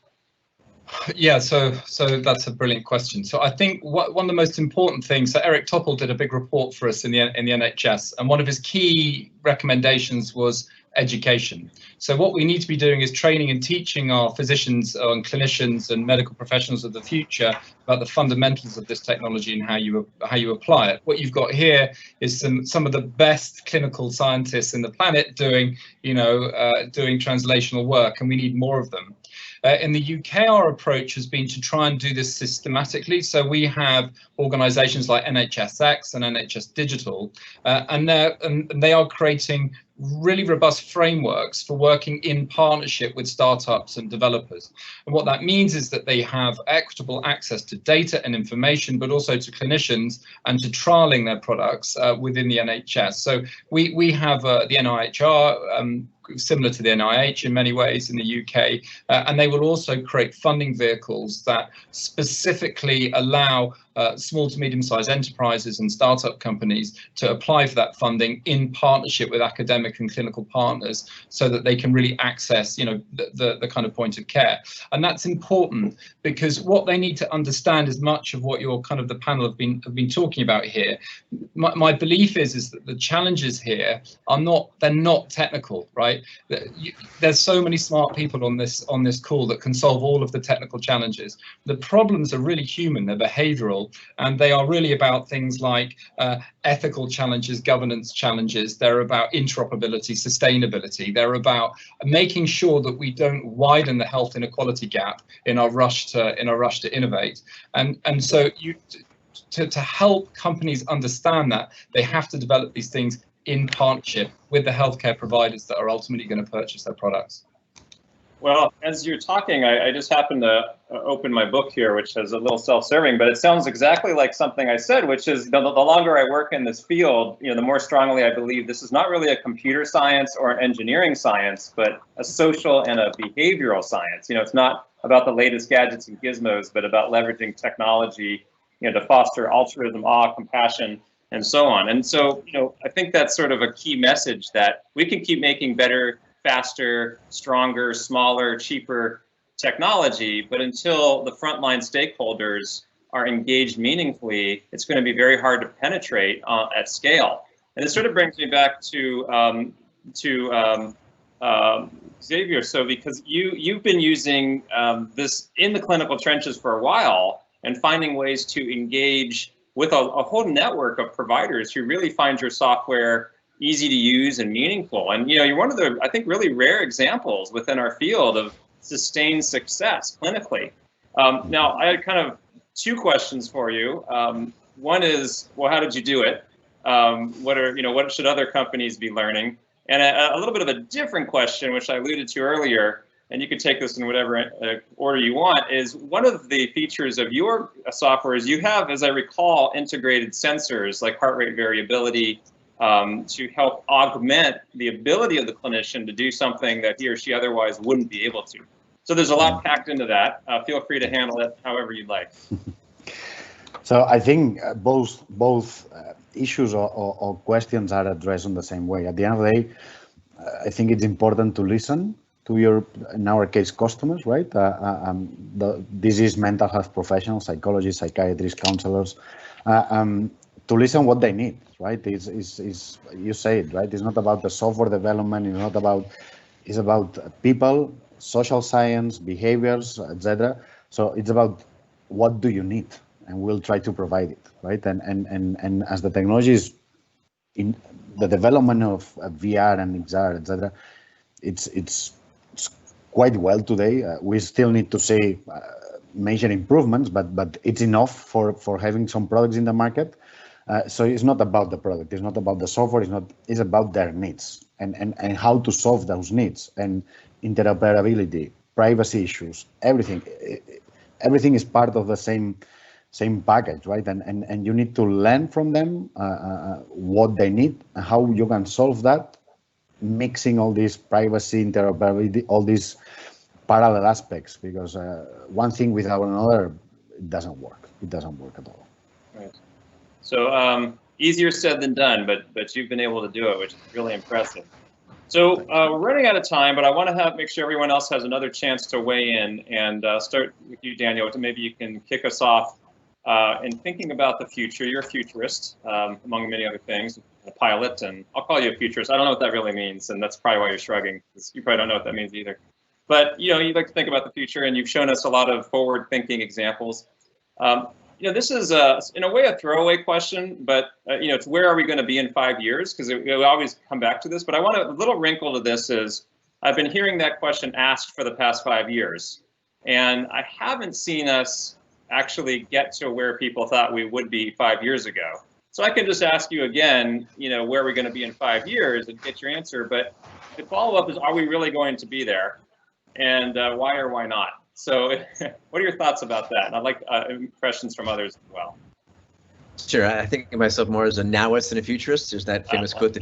Yeah, so that's a brilliant question. So I think one of the most important things, so Eric Topol did a big report for us in the NHS, and one of his key recommendations was education. So what we need to be doing is training and teaching our physicians and clinicians and medical professionals of the future about the fundamentals of this technology and how you apply it. What you've got here is some of the best clinical scientists in the planet doing doing translational work, and we need more of them. In the UK, our approach has been to try and do this systematically. So we have organisations like NHSX and NHS Digital, and they are creating really robust frameworks for working in partnership with startups and developers. And what that means is that they have equitable access to data and information, but also to clinicians and to trialing their products within the NHS. So we have the NIHR, similar to the NIH in many ways in the UK, and they will also create funding vehicles that specifically allow small to medium-sized enterprises and startup companies to apply for that funding in partnership with academic and clinical partners, so that they can really access, the kind of point of care. And that's important because what they need to understand is much of what your the panel have been talking about here. My belief is that the challenges here are not technical, right? There's so many smart people on this call that can solve all of the technical challenges. The problems are really human, they're behavioral, and they are really about things like ethical challenges, governance challenges. They're about interoperability, sustainability. They're about making sure that we don't widen the health inequality gap in our rush to innovate. And so to help companies understand that, they have to develop these things in partnership with the healthcare providers that are ultimately going to purchase their products. Well, as you're talking, I just happened to open my book here, which is a little self-serving, but it sounds exactly like something I said, which is the longer I work in this field, the more strongly I believe this is not really a computer science or an engineering science, but a social and a behavioral science. It's not about the latest gadgets and gizmos, but about leveraging technology, to foster altruism, awe, compassion, and so on. And so, I think that's sort of a key message, that we can keep making better, faster, stronger, smaller, cheaper technology, but until the frontline stakeholders are engaged meaningfully, it's going to be very hard to penetrate at scale. And this sort of brings me back to Xavier. So because you've been using this in the clinical trenches for a while and finding ways to engage with a whole network of providers who really find your software easy to use and meaningful. And you're one of the, I think, really rare examples within our field of sustained success clinically. Now, I had kind of two questions for you. One is, well, how did you do it? What should other companies be learning? And a little bit of a different question, which I alluded to earlier, and you can take this in whatever order you want, is one of the features of your software is you have, as I recall, integrated sensors like heart rate variability, to help augment the ability of the clinician to do something that he or she otherwise wouldn't be able to. So there's a lot packed into that. Feel free to handle it however you'd like. So I think both issues or questions are addressed in the same way. At the end of the day, I think it's important to listen to your, in our case, customers, right? This is mental health professionals, psychologists, psychiatrists, counselors, to listen what they need, right? Is you say it, right? It's not about the software development. It's not about. It's about people, social science, behaviors, etc. So it's about what do you need, and we'll try to provide it, right? And as the technology is in the development of VR and XR, etc., it's quite well today. We still need to see major improvements, but it's enough for having some products in the market. So it's not about the product, it's not about the software, it's about their needs and how to solve those needs, and interoperability, privacy issues, everything is part of the same package, right? And you need to learn from them what they need and how you can solve that, mixing all these privacy, interoperability, all these parallel aspects, because one thing without another, it doesn't work. It doesn't work at all. Right. So easier said than done, but you've been able to do it, which is really impressive. So we're running out of time, but I want to make sure everyone else has another chance to weigh in, and start with you, Daniel. Maybe you can kick us off in thinking about the future. You're a futurist, among many other things, a pilot, and I'll call you a futurist. I don't know what that really means, and that's probably why you're shrugging, because you probably don't know what that means either. But you like to think about the future, and you've shown us a lot of forward-thinking examples. This is in a way a throwaway question, but it's where are we going to be in 5 years? Because we always come back to this. But I want a little wrinkle to this is I've been hearing that question asked for the past 5 years, and I haven't seen us actually get to where people thought we would be 5 years ago. So I can just ask you again, where are we going to be in 5 years, and get your answer. But the follow-up is, are we really going to be there? And why or why not? So what are your thoughts about that? And I'd like impressions from others as well. Sure, I think of myself more as a nowist than a futurist. There's that famous quote, the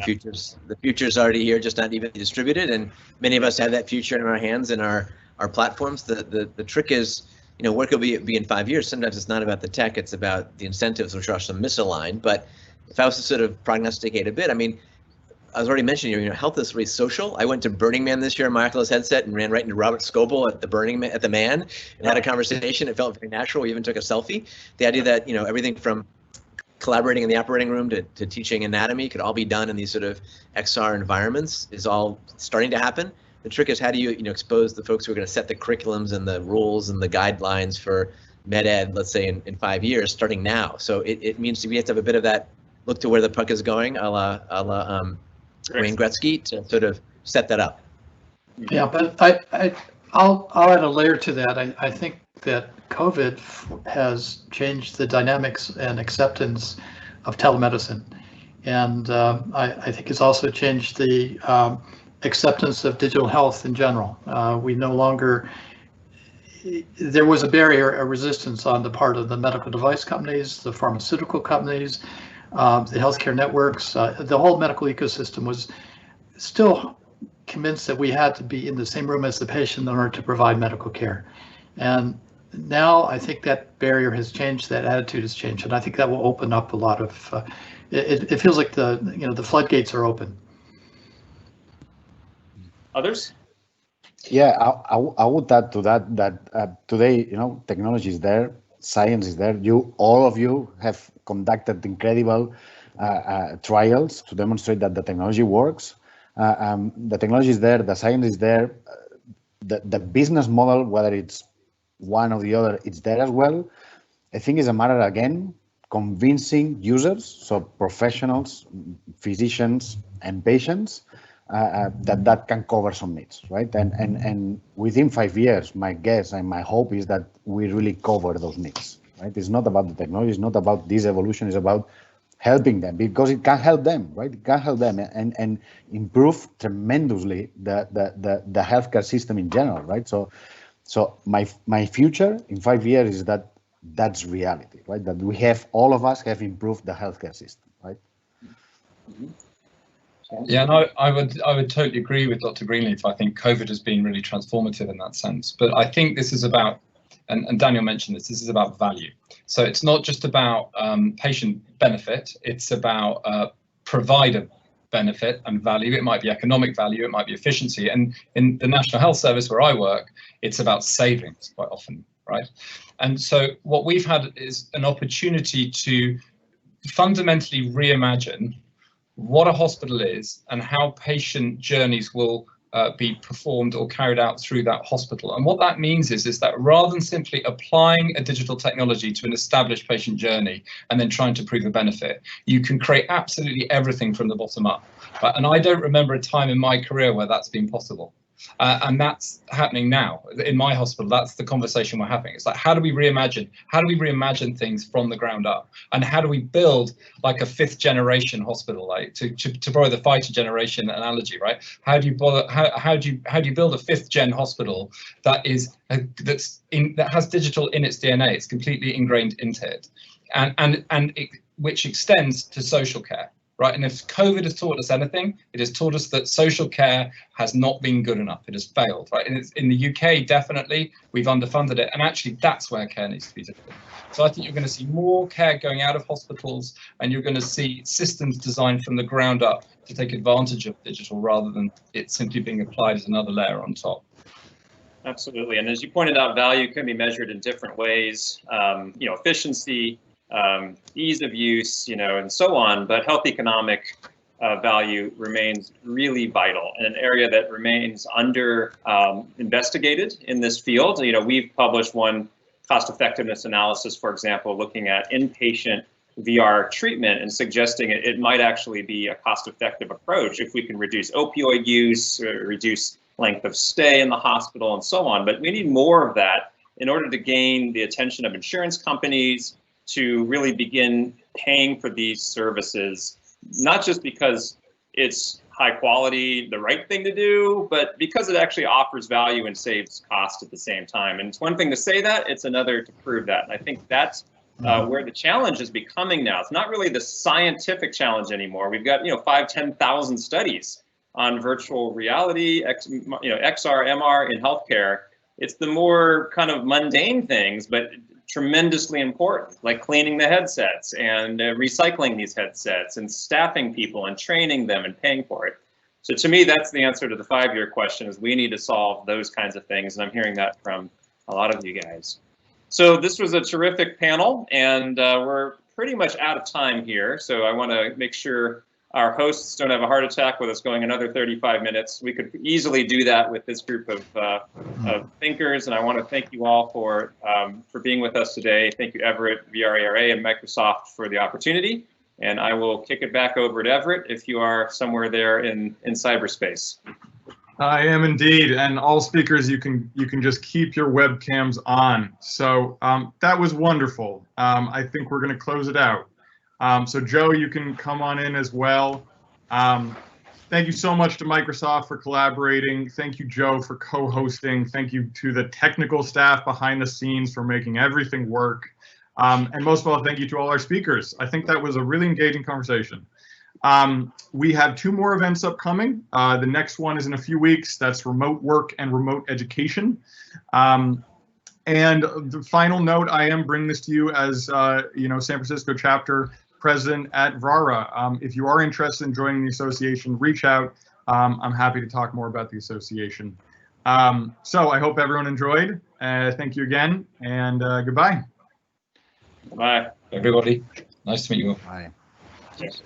future's already here, just not evenly distributed. And many of us have that future in our hands and our platforms. The trick is, where could we be in 5 years? Sometimes it's not about the tech, it's about the incentives, which are some misaligned. But if I was to sort of prognosticate a bit, I mean, I was already mentioning, health is really social. I went to Burning Man this year in my Oculus headset and ran right into Robert Scoble at the Man and had a conversation. It felt very natural. We even took a selfie. The idea that everything from collaborating in the operating room to teaching anatomy could all be done in these sort of XR environments is all starting to happen. The trick is, how do you expose the folks who are going to set the curriculums and the rules and the guidelines for med ed, let's say in 5 years, starting now. So it means we have to have a bit of that look to where the puck is going, a la Wayne Gretzky, to sort of set that up. Yeah, but I'll add a layer to that. I think that COVID has changed the dynamics and acceptance of telemedicine, and I think it's also changed the acceptance of digital health in general. We no longer, there was a barrier, a resistance on the part of the medical device companies, the pharmaceutical companies, the healthcare networks. The whole medical ecosystem was still convinced that we had to be in the same room as the patient in order to provide medical care. And now I think that barrier has changed, that attitude has changed, and I think that will open up a lot of, it feels like the floodgates are open. Others? Yeah, I would add to that today, technology is there, science is there. All of you have conducted incredible trials to demonstrate that the technology works. The technology is there, the science is there, the business model, whether it's one or the other, it's there as well. I think it's a matter, again, convincing users, so professionals, physicians, and patients, that can cover some needs, right? And within 5 years, my guess and my hope is that we really cover those needs, right? It's not about the technology, it's not about this evolution, it's about helping them, because it can help them, right? It can help them and improve tremendously the healthcare system in general, right? So my future in 5 years is that's reality, right? That we have, all of us have improved the healthcare system, right? Yeah, and I would totally agree with Dr. Greenleaf. I think COVID has been really transformative in that sense. But I think this is about, and Daniel mentioned this is about value. So it's not just about patient benefit, it's about provider benefit and value. It might be economic value, it might be efficiency. And in the National Health Service where I work, it's about savings quite often, right? And so what we've had is an opportunity to fundamentally reimagine what a hospital is and how patient journeys will be performed or carried out through that hospital. And what that means is that rather than simply applying a digital technology to an established patient journey and then trying to prove a benefit, you can create absolutely everything from the bottom up. Right? And I don't remember a time in my career where that's been possible. And that's happening now in my hospital. That's the conversation we're having. It's like, how do we reimagine things from the ground up? And how do we build like a 5th generation hospital, like to borrow the fighter generation analogy, right? How do you build a 5th gen hospital that is that has digital in its DNA? It's completely ingrained into it, which extends to social care. Right, and if COVID has taught us anything, it has taught us that social care has not been good enough. It has failed, right? And it's in the UK, definitely, we've underfunded it. And actually, that's where care needs to be delivered. So I think you're going to see more care going out of hospitals, and you're going to see systems designed from the ground up to take advantage of digital rather than it simply being applied as another layer on top. Absolutely. And as you pointed out, value can be measured in different ways, efficiency, ease of use, and so on. But health economic value remains really vital, and an area that remains under investigated in this field. We've published one cost effectiveness analysis, for example, looking at inpatient VR treatment and suggesting it might actually be a cost effective approach if we can reduce opioid use, reduce length of stay in the hospital, and so on. But we need more of that in order to gain the attention of insurance companies to really begin paying for these services, not just because it's high quality, the right thing to do, but because it actually offers value and saves cost at the same time. And it's one thing to say that, it's another to prove that. And I think that's where the challenge is becoming now. It's not really the scientific challenge anymore. We've got 5,000-10,000 studies on virtual reality, XR, MR in healthcare. It's the more kind of mundane things, but tremendously important, like cleaning the headsets and recycling these headsets and staffing people and training them and paying for it. So to me, that's the answer to the 5-year question, is we need to solve those kinds of things. And I'm hearing that from a lot of you guys. So this was a terrific panel, and we're pretty much out of time here. So I want to make sure our hosts don't have a heart attack with us going another 35 minutes. We could easily do that with this group of thinkers, and I want to thank you all for being with us today. Thank you, Everett, VRARA, and Microsoft for the opportunity. And I will kick it back over to Everett if you are somewhere there in cyberspace. I am indeed, and all speakers, you can just keep your webcams on. So that was wonderful. I think we're going to close it out. So Joe, you can come on in as well. Thank you so much to Microsoft for collaborating. Thank you, Joe, for co-hosting. Thank you to the technical staff behind the scenes for making everything work. And most of all, thank you to all our speakers. I think that was a really engaging conversation. We have 2 more events upcoming. The next one is in a few weeks. That's remote work and remote education. And the final note, I am bringing this to you as San Francisco chapter president at VRARA. If you are interested in joining the association, reach out. I'm happy to talk more about the association. So I hope everyone enjoyed. Thank you again, and goodbye. Bye, everybody. Nice to meet you all. Bye. Yes.